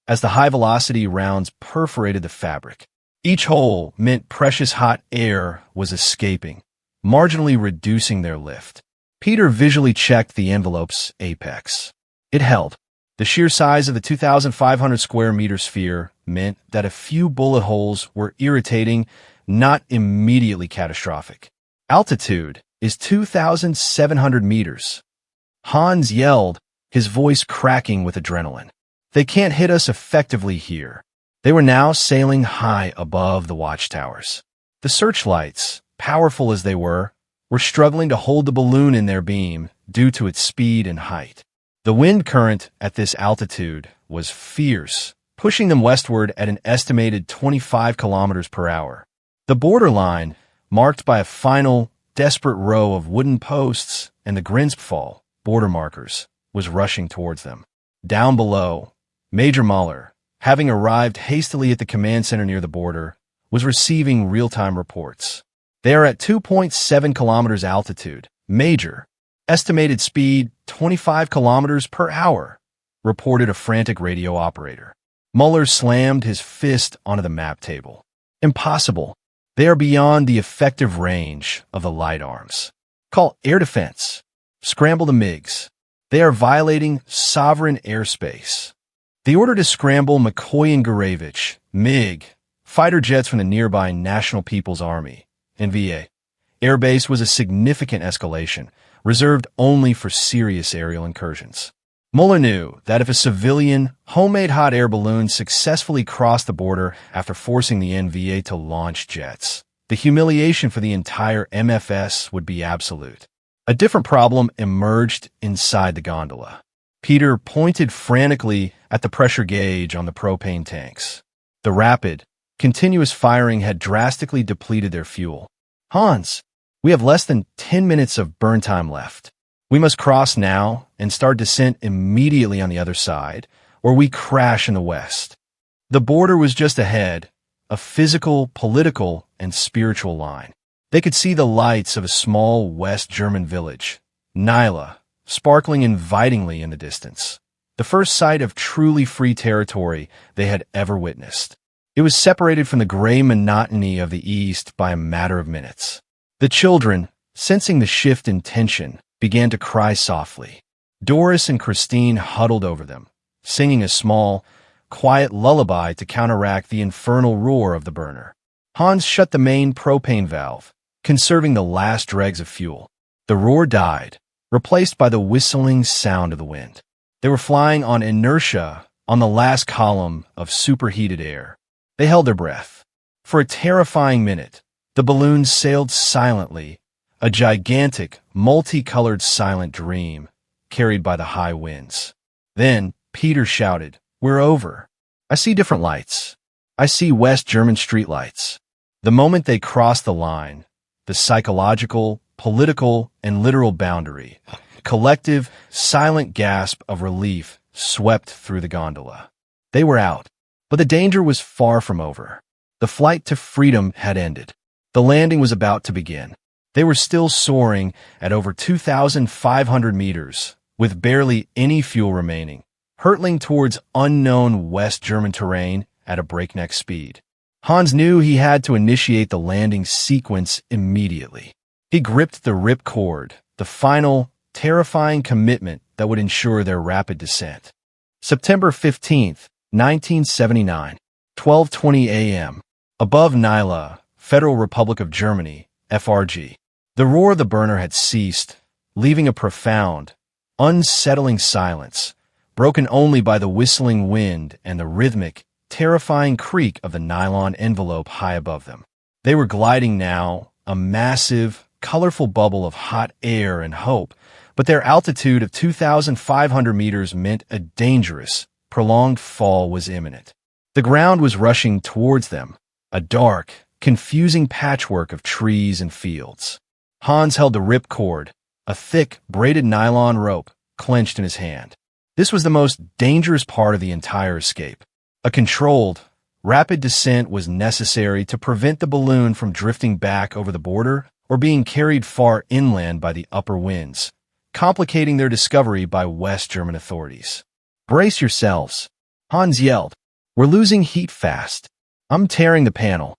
as the high-velocity rounds perforated the fabric. Each hole meant precious hot air was escaping, marginally reducing their lift. Peter visually checked the envelope's apex. It held. The sheer size of the 2,500 square meter sphere meant that a few bullet holes were irritating, not immediately catastrophic. Altitude is 2,700 meters. Hans yelled, his voice cracking with adrenaline. "They can't hit us effectively here." They were now sailing high above the watchtowers. The searchlights, powerful as they were struggling to hold the balloon in their beam due to its speed and height. The wind current at this altitude was fierce, pushing them westward at an estimated 25 kilometers per hour. The borderline, marked by a final, desperate row of wooden posts and the Grenzpfahl, border markers, was rushing towards them. Down below, Major Muller, having arrived hastily at the command center near the border, was receiving real-time reports. "They are at 2.7 kilometers altitude," Major. Estimated speed 25 kilometers per hour, reported a frantic radio operator. Mueller slammed his fist onto the map table. Impossible. They are beyond the effective range of the light arms. Call air defense. Scramble the MiGs. They are violating sovereign airspace. The order to scramble McCoy and Gurevich, MiG, fighter jets from the nearby National People's Army, NVA, airbase was a significant escalation, reserved only for serious aerial incursions. Mueller knew that if a civilian, homemade hot air balloon successfully crossed the border after forcing the NVA to launch jets, the humiliation for the entire MFS would be absolute. A different problem emerged inside the gondola. Peter pointed frantically at the pressure gauge on the propane tanks. The rapid, continuous firing had drastically depleted their fuel. Hans, we have less than 10 minutes of burn time left. We must cross now and start descent immediately on the other side, or we crash in the west. The border was just ahead, a physical, political, and spiritual line. They could see the lights of a small West German village, Nyla, sparkling invitingly in the distance. The first sight of truly free territory they had ever witnessed. It was separated from the gray monotony of the east by a matter of minutes. The children, sensing the shift in tension, began to cry softly. Doris and Christine huddled over them, singing a small, quiet lullaby to counteract the infernal roar of the burner. Hans shut the main propane valve, conserving the last dregs of fuel. The roar died, replaced by the whistling sound of the wind. They were flying on inertia on the last column of superheated air. They held their breath. For a terrifying minute, the balloon sailed silently, a gigantic, multicolored silent dream, carried by the high winds. Then, Peter shouted, "We're over. I see different lights. I see West German streetlights." The moment they crossed the line, the psychological, political, and literal boundary, collective, silent gasp of relief swept through the gondola. They were out, but the danger was far from over. The flight to freedom had ended. The landing was about to begin. They were still soaring at over 2,500 meters, with barely any fuel remaining, hurtling towards unknown West German terrain at a breakneck speed. Hans knew he had to initiate the landing sequence immediately. He gripped the ripcord, the final, terrifying commitment that would ensure their rapid descent. September 15th, 1979, 12:20 a.m. Above Nyla, Federal Republic of Germany, FRG. The roar of the burner had ceased, leaving a profound, unsettling silence, broken only by the whistling wind and the rhythmic, terrifying creak of the nylon envelope high above them. They were gliding now, a massive, colorful bubble of hot air and hope, but their altitude of 2,500 meters meant a dangerous, prolonged fall was imminent. The ground was rushing towards them, a dark, confusing patchwork of trees and fields. Hans held the ripcord, a thick, braided nylon rope, clenched in his hand. This was the most dangerous part of the entire escape. A controlled, rapid descent was necessary to prevent the balloon from drifting back over the border or being carried far inland by the upper winds, complicating their discovery by West German authorities. "Brace yourselves," Hans yelled. "We're losing heat fast. I'm tearing the panel."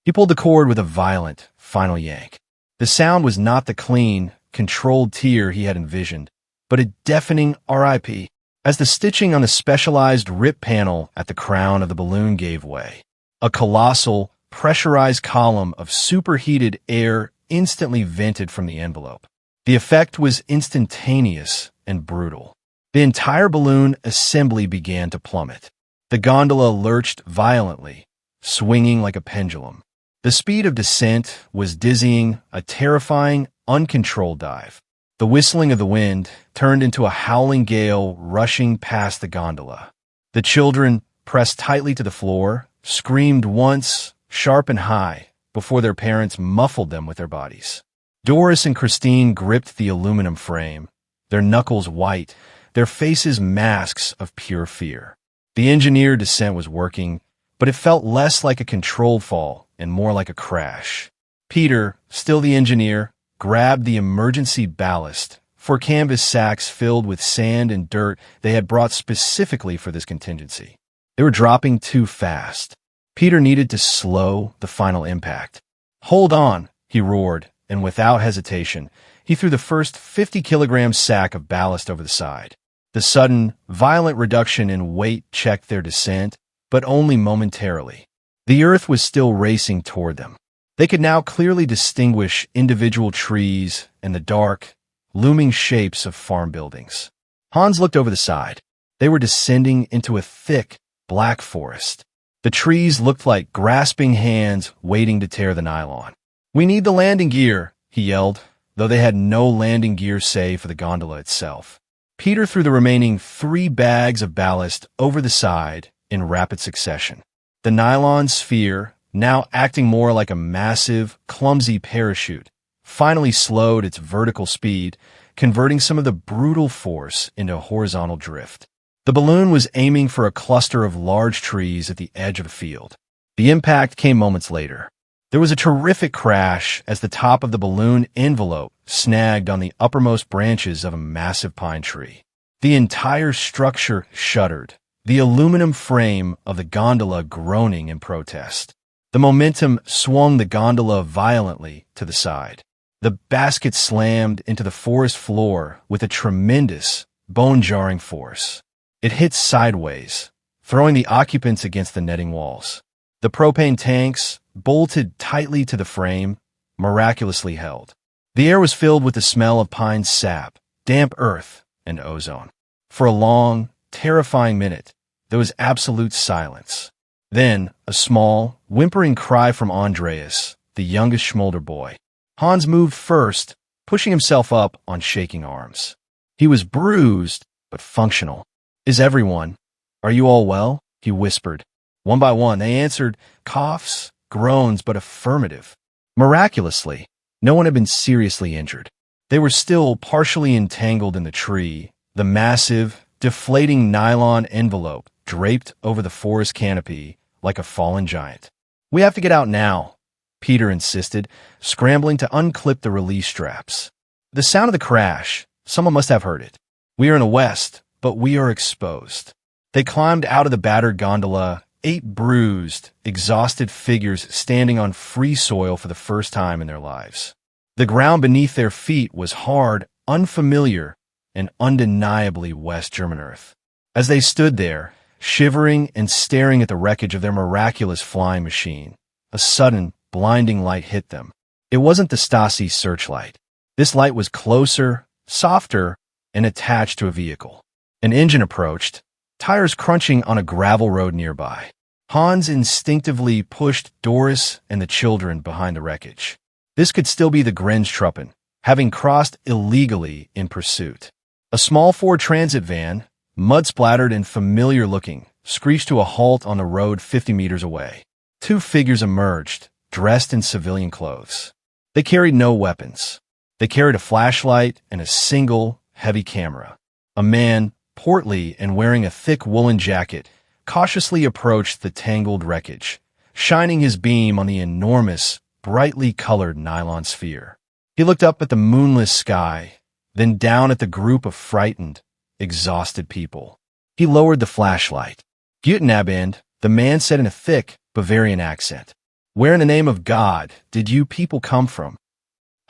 He pulled the cord with a violent, final yank. The sound was not the clean, controlled tear he had envisioned, but a deafening RIP as the stitching on the specialized rip panel at the crown of the balloon gave way. A colossal, pressurized column of superheated air instantly vented from the envelope. The effect was instantaneous and brutal. The entire balloon assembly began to plummet. The gondola lurched violently, swinging like a pendulum. The speed of descent was dizzying, a terrifying, uncontrolled dive. The whistling of the wind turned into a howling gale rushing past the gondola. The children, pressed tightly to the floor, screamed once, sharp and high, before their parents muffled them with their bodies. Doris and Christine gripped the aluminum frame, their knuckles white, their faces masks of pure fear. The engineered descent was working, but it felt less like a controlled fall and more like a crash. Peter, still the engineer, grabbed the emergency ballast, 4 canvas sacks filled with sand and dirt they had brought specifically for this contingency. They were dropping too fast. Peter needed to slow the final impact. "Hold on," he roared, and without hesitation, he threw the first 50-kilogram sack of ballast over the side. The sudden, violent reduction in weight checked their descent, but only momentarily. The earth was still racing toward them. They could now clearly distinguish individual trees and the dark, looming shapes of farm buildings. Hans looked over the side. They were descending into a thick, black forest. The trees looked like grasping hands waiting to tear the nylon. "We need the landing gear," he yelled, though they had no landing gear save for the gondola itself. Peter threw the remaining 3 bags of ballast over the side in rapid succession. The nylon sphere, now acting more like a massive, clumsy parachute, finally slowed its vertical speed, converting some of the brutal force into horizontal drift. The balloon was aiming for a cluster of large trees at the edge of the field. The impact came moments later. There was a terrific crash as the top of the balloon envelope snagged on the uppermost branches of a massive pine tree. The entire structure shuddered, the aluminum frame of the gondola groaning in protest. The momentum swung the gondola violently to the side. The basket slammed into the forest floor with a tremendous, bone-jarring force. It hit sideways, throwing the occupants against the netting walls. The propane tanks, bolted tightly to the frame, miraculously held. The air was filled with the smell of pine sap, damp earth, and ozone. For a long, terrifying minute, there was absolute silence. Then, a small, whimpering cry from Andreas, the youngest Schmolder boy. Hans moved first, pushing himself up on shaking arms. He was bruised, but functional. "Is everyone? Are you all well?" he whispered. One by one, they answered, coughs, groans, but affirmative. Miraculously, no one had been seriously injured. They were still partially entangled in the tree, the massive, deflating nylon envelope draped over the forest canopy like a fallen giant. "We have to get out now," Peter insisted, scrambling to unclip the release straps. The sound of the crash, someone must have heard it. "We are in the west, but we are exposed." They climbed out of the battered gondola, 8 bruised, exhausted figures standing on free soil for the first time in their lives. The ground beneath their feet was hard, unfamiliar, and undeniably West German earth. As they stood there, shivering and staring at the wreckage of their miraculous flying machine, a sudden, blinding light hit them. It wasn't the Stasi searchlight. This light was closer, softer, and attached to a vehicle. An engine approached, tires crunching on a gravel road nearby. Hans instinctively pushed Doris and the children behind the wreckage. This could still be the Grenztruppen, having crossed illegally in pursuit. A small Ford Transit van, mud-splattered and familiar-looking, screeched to a halt on the road 50 meters away. 2 figures emerged, dressed in civilian clothes. They carried no weapons. They carried a flashlight and a single, heavy camera. A man, portly and wearing a thick woolen jacket, cautiously approached the tangled wreckage, shining his beam on the enormous, brightly colored nylon sphere. He looked up at the moonless sky, then down at the group of frightened, exhausted people. He lowered the flashlight. "Guten Abend," the man said in a thick, Bavarian accent. "Where in the name of God did you people come from?"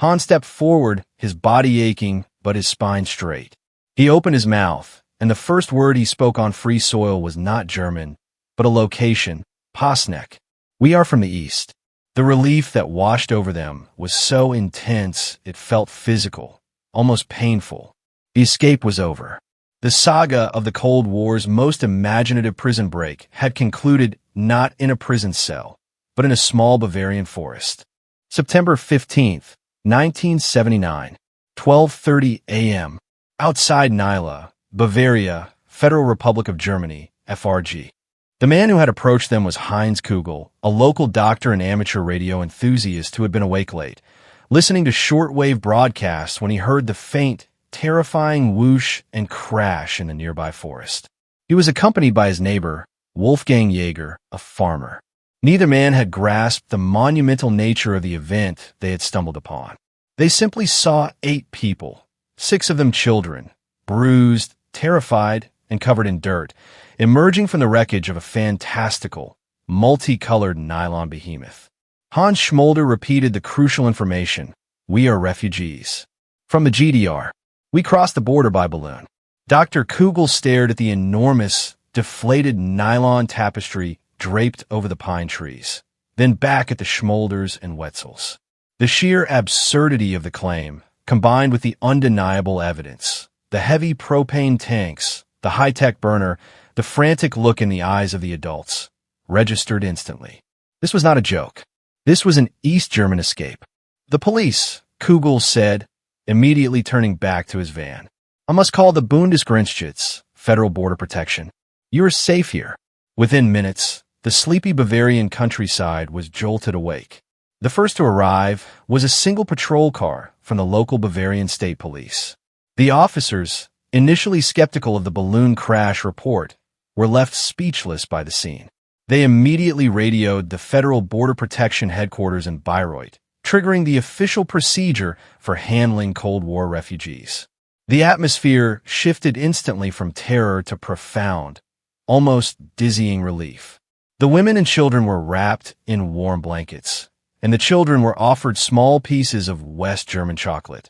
Hans stepped forward, his body aching, but his spine straight. He opened his mouth, and the first word he spoke on free soil was not German, but a location, Pasneck. "We are from the east." The relief that washed over them was so intense it felt physical, almost painful. The escape was over. The saga of the Cold War's most imaginative prison break had concluded not in a prison cell, but in a small Bavarian forest. September 15th, 1979, 12:30 a.m., outside Nyla, Bavaria, Federal Republic of Germany, FRG. The man who had approached them was Heinz Kugel, a local doctor and amateur radio enthusiast who had been awake late, listening to shortwave broadcasts when he heard the faint, terrifying whoosh and crash in the nearby forest. He was accompanied by his neighbor, Wolfgang Jaeger, a farmer. Neither man had grasped the monumental nature of the event they had stumbled upon. They simply saw 8 people, 6 of them children, bruised, terrified, and covered in dirt, emerging from the wreckage of a fantastical, multicolored nylon behemoth. Hans Schmolder repeated the crucial information: "We are refugees. From the GDR. We crossed the border by balloon." Dr. Kugel stared at the enormous, deflated nylon tapestry draped over the pine trees, then back at the Schmolders and Wetzels. The sheer absurdity of the claim, combined with the undeniable evidence, the heavy propane tanks, the high-tech burner, the frantic look in the eyes of the adults, registered instantly. This was not a joke. This was an East German escape. "The police," Kugel said, immediately turning back to his van. "I must call the Bundesgrenzschutz, Federal Border Protection. You are safe here." Within minutes, the sleepy Bavarian countryside was jolted awake. The first to arrive was a single patrol car from the local Bavarian State Police. The officers, initially skeptical of the balloon crash report, were left speechless by the scene. They immediately radioed the Federal Border Protection headquarters in Bayreuth, triggering the official procedure for handling Cold War refugees. The atmosphere shifted instantly from terror to profound, almost dizzying relief. The women and children were wrapped in warm blankets, and the children were offered small pieces of West German chocolate,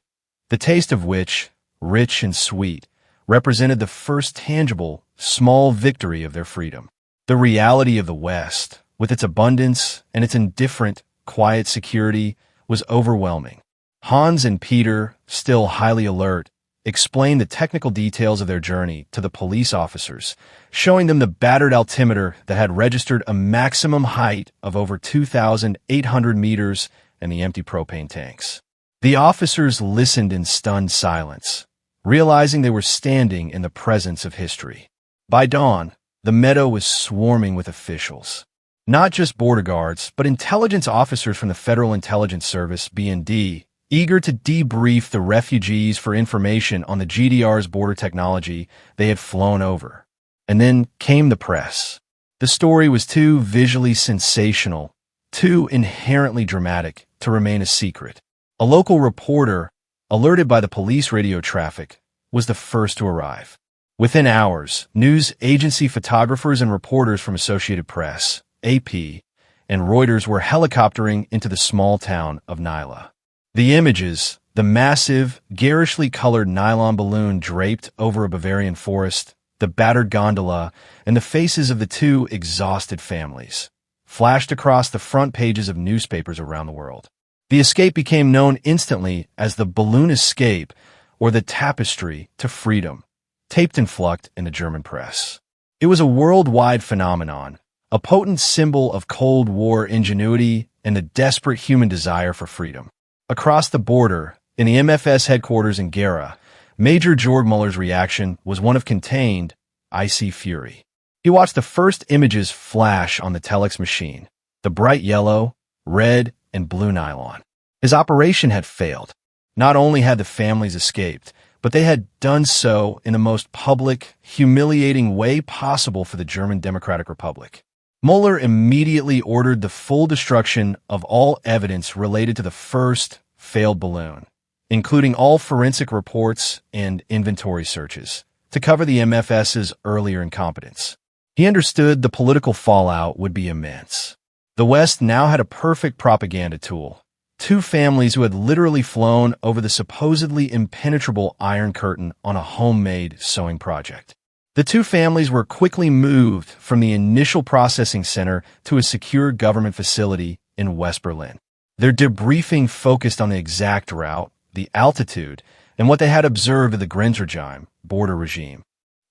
the taste of which, rich and sweet, represented the first tangible, small victory of their freedom. The reality of the West, with its abundance and its indifferent, quiet security, was overwhelming. Hans and Peter, still highly alert, explained the technical details of their journey to the police officers, showing them the battered altimeter that had registered a maximum height of over 2,800 meters and the empty propane tanks. The officers listened in stunned silence, realizing they were standing in the presence of history. By dawn, the meadow was swarming with officials. Not just border guards, but intelligence officers from the Federal Intelligence Service, BND, eager to debrief the refugees for information on the GDR's border technology they had flown over. And then came the press. The story was too visually sensational, too inherently dramatic to remain a secret. A local reporter, alerted by the police radio traffic, was the first to arrive. Within hours, news agency photographers and reporters from Associated Press, AP, and Reuters were helicoptering into the small town of Nyla. The images, the massive, garishly colored nylon balloon draped over a Bavarian forest, the battered gondola, and the faces of the 2 exhausted families, flashed across the front pages of newspapers around the world. The escape became known instantly as the balloon escape or the tapestry to freedom, taped and flucked in the German press. It was a worldwide phenomenon, a potent symbol of Cold War ingenuity and the desperate human desire for freedom. Across the border, in the MFS headquarters in Gera, Major Georg Muller's reaction was one of contained, icy fury. He watched the first images flash on the telex machine, the bright yellow, red, and blue nylon. His operation had failed. Not only had the families escaped, but they had done so in the most public, humiliating way possible for the German Democratic Republic. Muller immediately ordered the full destruction of all evidence related to the first failed balloon, including all forensic reports and inventory searches, to cover the MFS's earlier incompetence. He understood the political fallout would be immense. The West now had a perfect propaganda tool: 2 families who had literally flown over the supposedly impenetrable Iron Curtain on a homemade sewing project. The 2 families were quickly moved from the initial processing center to a secure government facility in West Berlin. Their debriefing focused on the exact route, the altitude, and what they had observed of the Grenzregime border regime.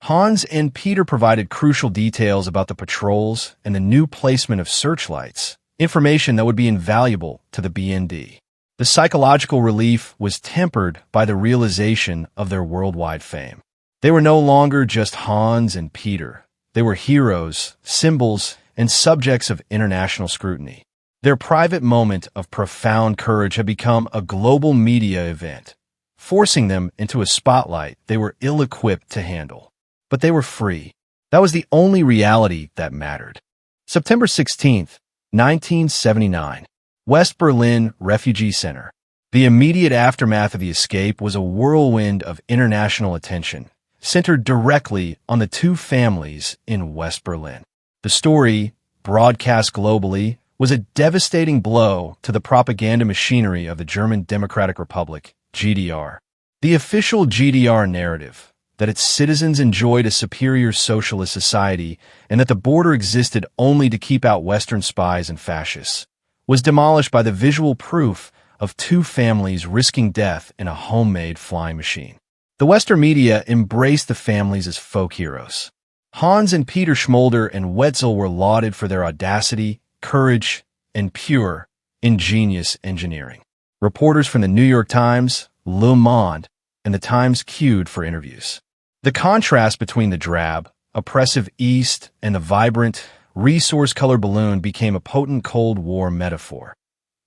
Hans and Peter provided crucial details about the patrols and the new placement of searchlights, information that would be invaluable to the BND. The psychological relief was tempered by the realization of their worldwide fame. They were no longer just Hans and Peter. They were heroes, symbols, and subjects of international scrutiny. Their private moment of profound courage had become a global media event, forcing them into a spotlight they were ill-equipped to handle. But they were free. That was the only reality that mattered. September 16th, 1979. West Berlin Refugee Center. The immediate aftermath of the escape was a whirlwind of international attention, centered directly on the two families in West Berlin. The story, broadcast globally, was a devastating blow to the propaganda machinery of the German Democratic Republic, GDR. The official GDR narrative, that its citizens enjoyed a superior socialist society and that the border existed only to keep out Western spies and fascists, was demolished by the visual proof of two families risking death in a homemade flying machine. The Western media embraced the families as folk heroes. Hans and Peter Schmolder and Wetzel were lauded for their audacity, courage, and pure, ingenious engineering. Reporters from the New York Times, Le Monde, and the Times queued for interviews. The contrast between the drab, oppressive East and the vibrant, resource-colored balloon became a potent Cold War metaphor.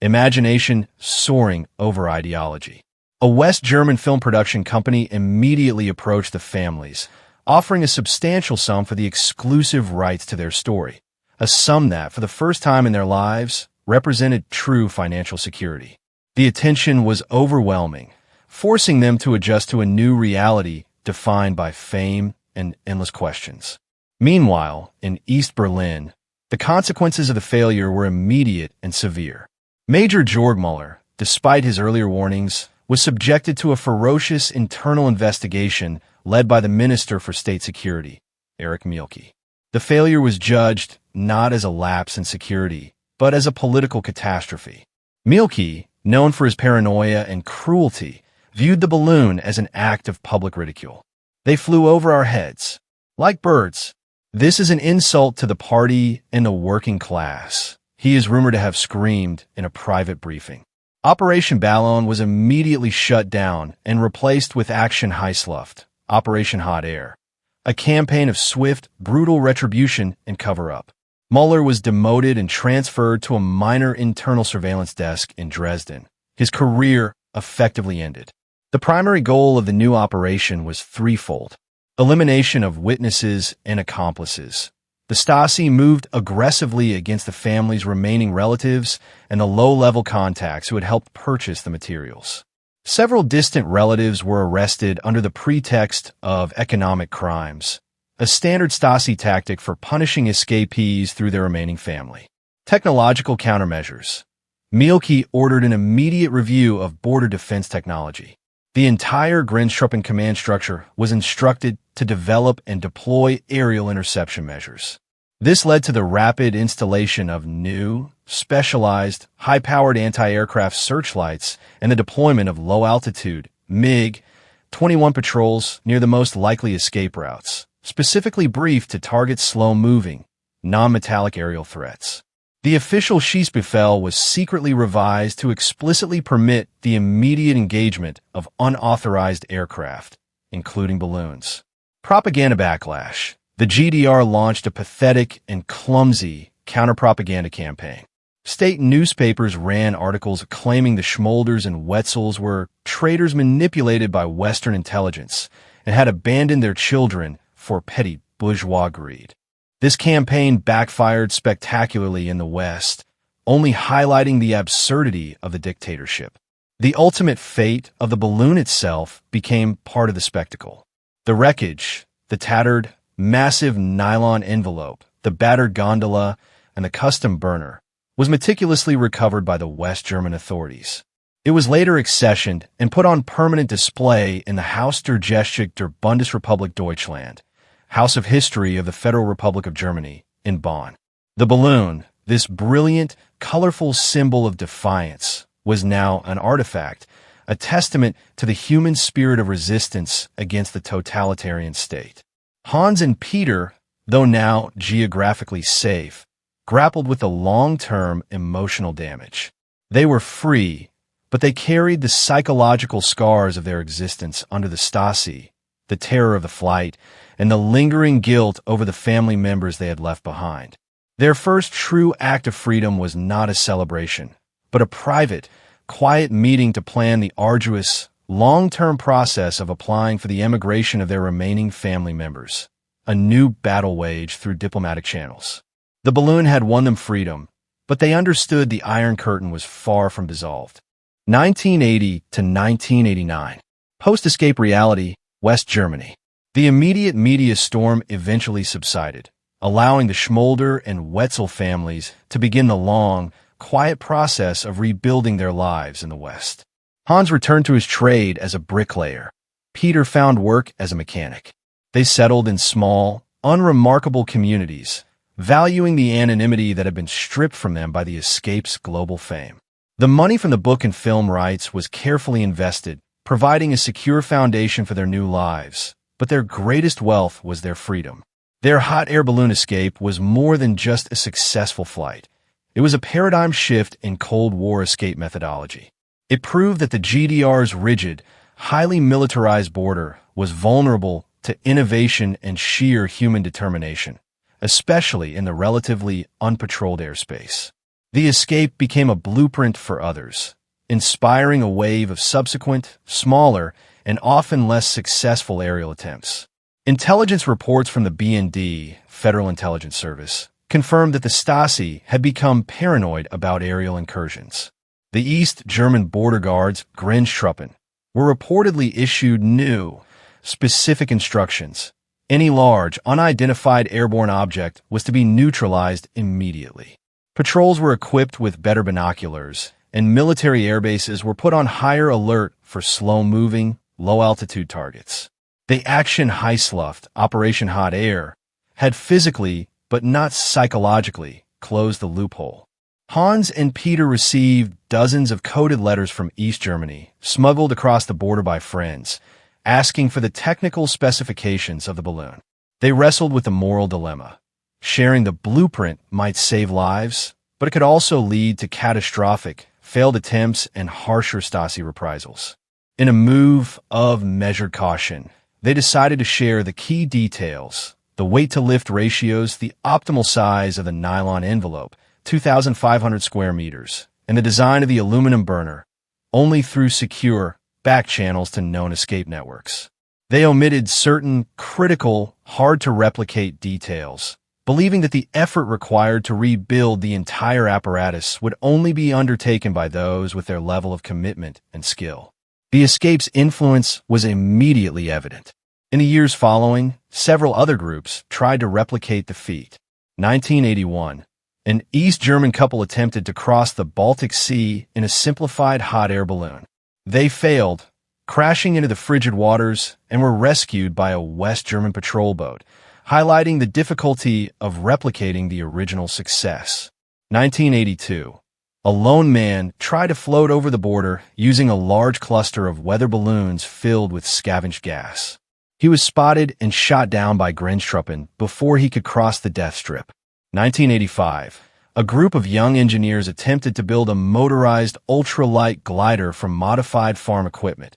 Imagination soaring over ideology. A West German film production company immediately approached the families, offering a substantial sum for the exclusive rights to their story, a sum that, for the first time in their lives, represented true financial security. The attention was overwhelming, forcing them to adjust to a new reality defined by fame and endless questions. Meanwhile, in East Berlin, the consequences of the failure were immediate and severe. Major Georg Müller, despite his earlier warnings, was subjected to a ferocious internal investigation led by the Minister for State Security, Erich Mielke. The failure was judged not as a lapse in security, but as a political catastrophe. Mielke, known for his paranoia and cruelty, viewed the balloon as an act of public ridicule. They flew over our heads, like birds. This is an insult to the party and the working class, he is rumored to have screamed in a private briefing. Operation Ballon was immediately shut down and replaced with Action Heißluft, Operation Hot Air, a campaign of swift, brutal retribution and cover-up. Müller was demoted and transferred to a minor internal surveillance desk in Dresden. His career effectively ended. The primary goal of the new operation was threefold: elimination of witnesses and accomplices. The Stasi moved aggressively against the family's remaining relatives and the low-level contacts who had helped purchase the materials. Several distant relatives were arrested under the pretext of economic crimes, a standard Stasi tactic for punishing escapees through their remaining family. Technological countermeasures. Mielke ordered an immediate review of border defense technology. The entire Grenztruppen command structure was instructed to develop and deploy aerial interception measures. This led to the rapid installation of new, specialized, high-powered anti-aircraft searchlights and the deployment of low-altitude MiG-21 patrols near the most likely escape routes, specifically briefed to target slow-moving, non-metallic aerial threats. The official Schießbefehl was secretly revised to explicitly permit the immediate engagement of unauthorized aircraft, including balloons. Propaganda backlash. The GDR launched a pathetic and clumsy counter-propaganda campaign. State newspapers ran articles claiming the Schmolders and Wetzels were traitors manipulated by Western intelligence and had abandoned their children for petty bourgeois greed. This campaign backfired spectacularly in the West, only highlighting the absurdity of the dictatorship. The ultimate fate of the balloon itself became part of the spectacle. The wreckage, the tattered, massive nylon envelope, the battered gondola, and the custom burner was meticulously recovered by the West German authorities. It was later accessioned and put on permanent display in the Haus der Geschichte der Bundesrepublik Deutschland, House of History of the Federal Republic of Germany, in Bonn. The balloon, this brilliant, colorful symbol of defiance, was now an artifact, a testament to the human spirit of resistance against the totalitarian state. Hans and Peter, though now geographically safe, grappled with the long-term emotional damage. They were free, but they carried the psychological scars of their existence under the Stasi, the terror of the flight, and the lingering guilt over the family members they had left behind. Their first true act of freedom was not a celebration, but a private, quiet meeting to plan the arduous, long-term process of applying for the emigration of their remaining family members, a new battle waged through diplomatic channels. The balloon had won them freedom, but they understood the Iron Curtain was far from dissolved. 1980 to 1989. Post-escape reality, West Germany. The immediate media storm eventually subsided, allowing the Schmolder and Wetzel families to begin the long, quiet process of rebuilding their lives in the West. Hans returned to his trade as a bricklayer. Peter found work as a mechanic. They settled in small, unremarkable communities, valuing the anonymity that had been stripped from them by the escape's global fame. The money from the book and film rights was carefully invested, providing a secure foundation for their new lives. But their greatest wealth was their freedom. Their hot air balloon escape was more than just a successful flight. It was a paradigm shift in Cold War escape methodology. It proved that the GDR's rigid, highly militarized border was vulnerable to innovation and sheer human determination, especially in the relatively unpatrolled airspace. The escape became a blueprint for others, inspiring a wave of subsequent, smaller, and often less successful aerial attempts. Intelligence reports from the BND, Federal Intelligence Service, confirmed that the Stasi had become paranoid about aerial incursions. The East German border guards, Grenztruppen, were reportedly issued new, specific instructions. Any large, unidentified airborne object was to be neutralized immediately. Patrols were equipped with better binoculars, and military airbases were put on higher alert for slow-moving, low-altitude targets. The Action Heißluft, Operation Hot Air, had physically, but not psychologically, closed the loophole. Hans and Peter received dozens of coded letters from East Germany, smuggled across the border by friends, asking for the technical specifications of the balloon. They wrestled with the moral dilemma. Sharing the blueprint might save lives, but it could also lead to catastrophic, failed attempts and harsher Stasi reprisals. In a move of measured caution, they decided to share the key details, the weight-to-lift ratios, the optimal size of the nylon envelope, 2,500 square meters, and the design of the aluminum burner, only through secure back channels to known escape networks. They omitted certain critical, hard-to-replicate details, believing that the effort required to rebuild the entire apparatus would only be undertaken by those with their level of commitment and skill. The escape's influence was immediately evident. In the years following, several other groups tried to replicate the feat. 1981, an East German couple attempted to cross the Baltic Sea in a simplified hot air balloon. They failed, crashing into the frigid waters, and were rescued by a West German patrol boat, highlighting the difficulty of replicating the original success. 1982. A lone man tried to float over the border using a large cluster of weather balloons filled with scavenged gas. He was spotted and shot down by Grenztruppen before he could cross the death strip. 1985. A group of young engineers attempted to build a motorized ultralight glider from modified farm equipment,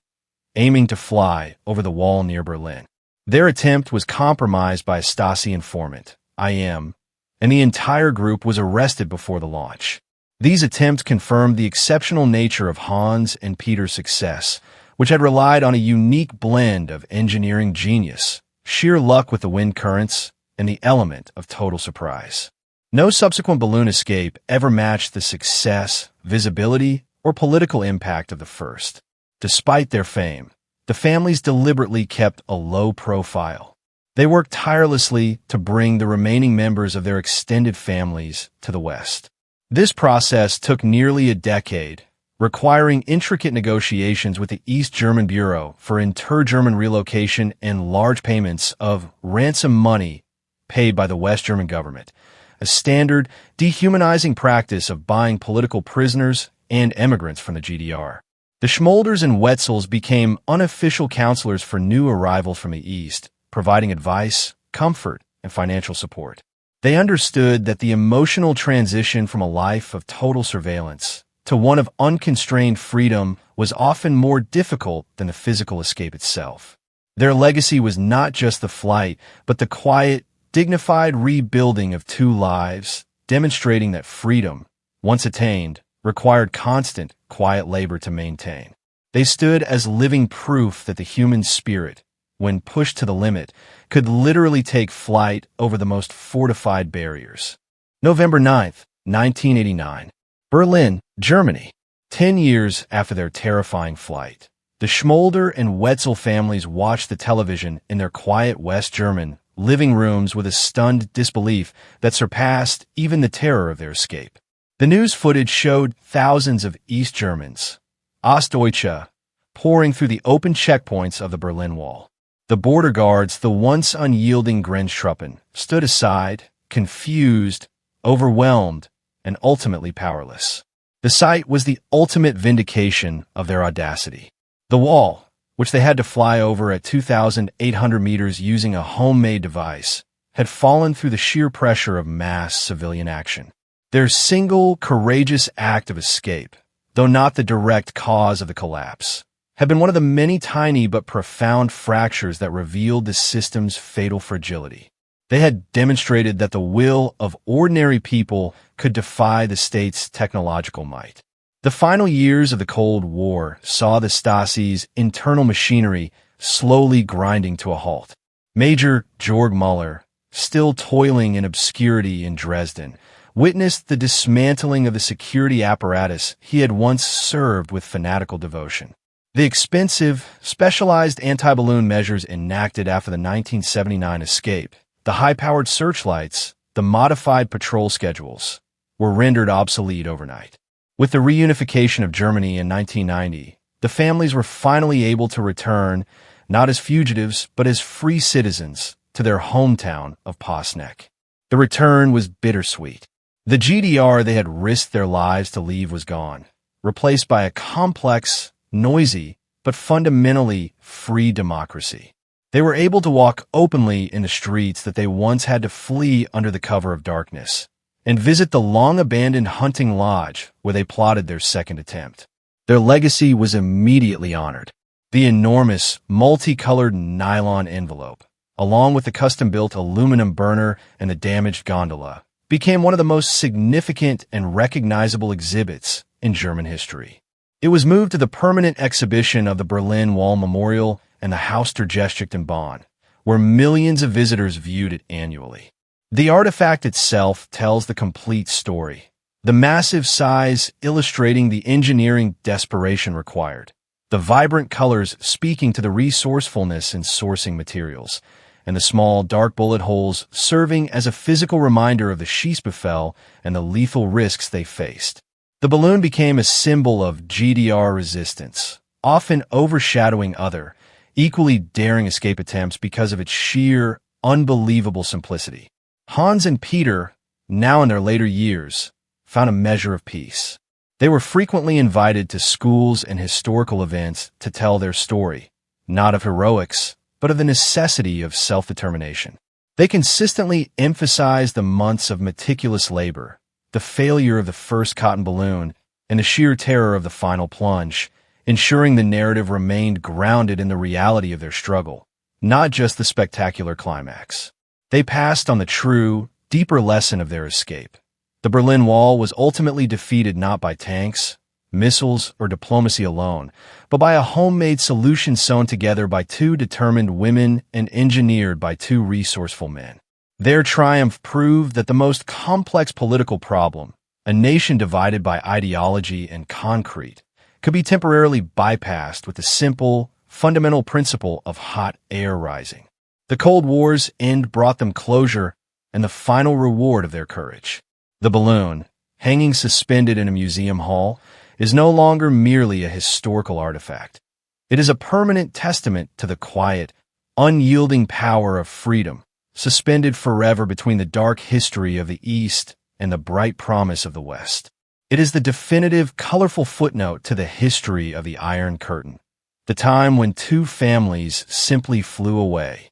aiming to fly over the wall near Berlin. Their attempt was compromised by a Stasi informant, IM, and the entire group was arrested before the launch. These attempts confirmed the exceptional nature of Hans and Peter's success, which had relied on a unique blend of engineering genius, sheer luck with the wind currents, and the element of total surprise. No subsequent balloon escape ever matched the success, visibility, or political impact of the first. Despite their fame, the families deliberately kept a low profile. They worked tirelessly to bring the remaining members of their extended families to the West. This process took nearly a decade, requiring intricate negotiations with the East German Bureau for inter-German relocation and large payments of ransom money paid by the West German government, a standard, dehumanizing practice of buying political prisoners and immigrants from the GDR. The Schmolders and Wetzels became unofficial counselors for new arrivals from the East, providing advice, comfort, and financial support. They understood that the emotional transition from a life of total surveillance to one of unconstrained freedom was often more difficult than the physical escape itself. Their legacy was not just the flight, but the quiet, dignified rebuilding of two lives, demonstrating that freedom, once attained, required constant, quiet labor to maintain. They stood as living proof that the human spirit, when pushed to the limit, could literally take flight over the most fortified barriers. November 9th, 1989. Berlin, Germany. 10 years after their terrifying flight, the Schmolder and Wetzel families watched the television in their quiet West German living rooms with a stunned disbelief that surpassed even the terror of their escape. The news footage showed thousands of East Germans, Ostdeutsche, pouring through the open checkpoints of the Berlin Wall. The border guards, the once unyielding Grenztruppen, stood aside, confused, overwhelmed, and ultimately powerless. The sight was the ultimate vindication of their audacity. The wall, which they had to fly over at 2,800 meters using a homemade device, had fallen through the sheer pressure of mass civilian action. Their single, courageous act of escape, though not the direct cause of the collapse, had been one of the many tiny but profound fractures that revealed the system's fatal fragility. They had demonstrated that the will of ordinary people could defy the state's technological might. The final years of the Cold War saw the Stasi's internal machinery slowly grinding to a halt. Major Georg Müller, still toiling in obscurity in Dresden, witnessed the dismantling of the security apparatus he had once served with fanatical devotion. The expensive, specialized anti-balloon measures enacted after the 1979 escape, the high-powered searchlights, the modified patrol schedules, were rendered obsolete overnight. With the reunification of Germany in 1990, the families were finally able to return, not as fugitives, but as free citizens, to their hometown of Posneck. The return was bittersweet. The GDR they had risked their lives to leave was gone, replaced by a complex, noisy, but fundamentally free democracy. They were able to walk openly in the streets that they once had to flee under the cover of darkness, and visit the long-abandoned hunting lodge where they plotted their second attempt. Their legacy was immediately honored. The enormous, multicolored nylon envelope, along with the custom-built aluminum burner and the damaged gondola, became one of the most significant and recognizable exhibits in German history. It was moved to the permanent exhibition of the Berlin Wall Memorial and the Haus der Geschichte in Bonn, where millions of visitors viewed it annually. The artifact itself tells the complete story, the massive size illustrating the engineering desperation required, the vibrant colors speaking to the resourcefulness in sourcing materials, and the small, dark bullet holes serving as a physical reminder of the Schießbefehl and the lethal risks they faced. The balloon became a symbol of GDR resistance, often overshadowing other, equally daring escape attempts because of its sheer, unbelievable simplicity. Hans and Peter, now in their later years, found a measure of peace. They were frequently invited to schools and historical events to tell their story, not of heroics, but of the necessity of self-determination. They consistently emphasized the months of meticulous labor, the failure of the first cotton balloon, and the sheer terror of the final plunge, ensuring the narrative remained grounded in the reality of their struggle, not just the spectacular climax. They passed on the true, deeper lesson of their escape. The Berlin Wall was ultimately defeated not by tanks, missiles, or diplomacy alone, but by a homemade solution sewn together by two determined women and engineered by two resourceful men. Their triumph proved that the most complex political problem, a nation divided by ideology and concrete, could be temporarily bypassed with the simple, fundamental principle of hot air rising. The Cold War's end brought them closure and the final reward of their courage. The balloon, hanging suspended in a museum hall, is no longer merely a historical artifact. It is a permanent testament to the quiet, unyielding power of freedom, suspended forever between the dark history of the East and the bright promise of the West. It is the definitive, colorful footnote to the history of the Iron Curtain, the time when two families simply flew away,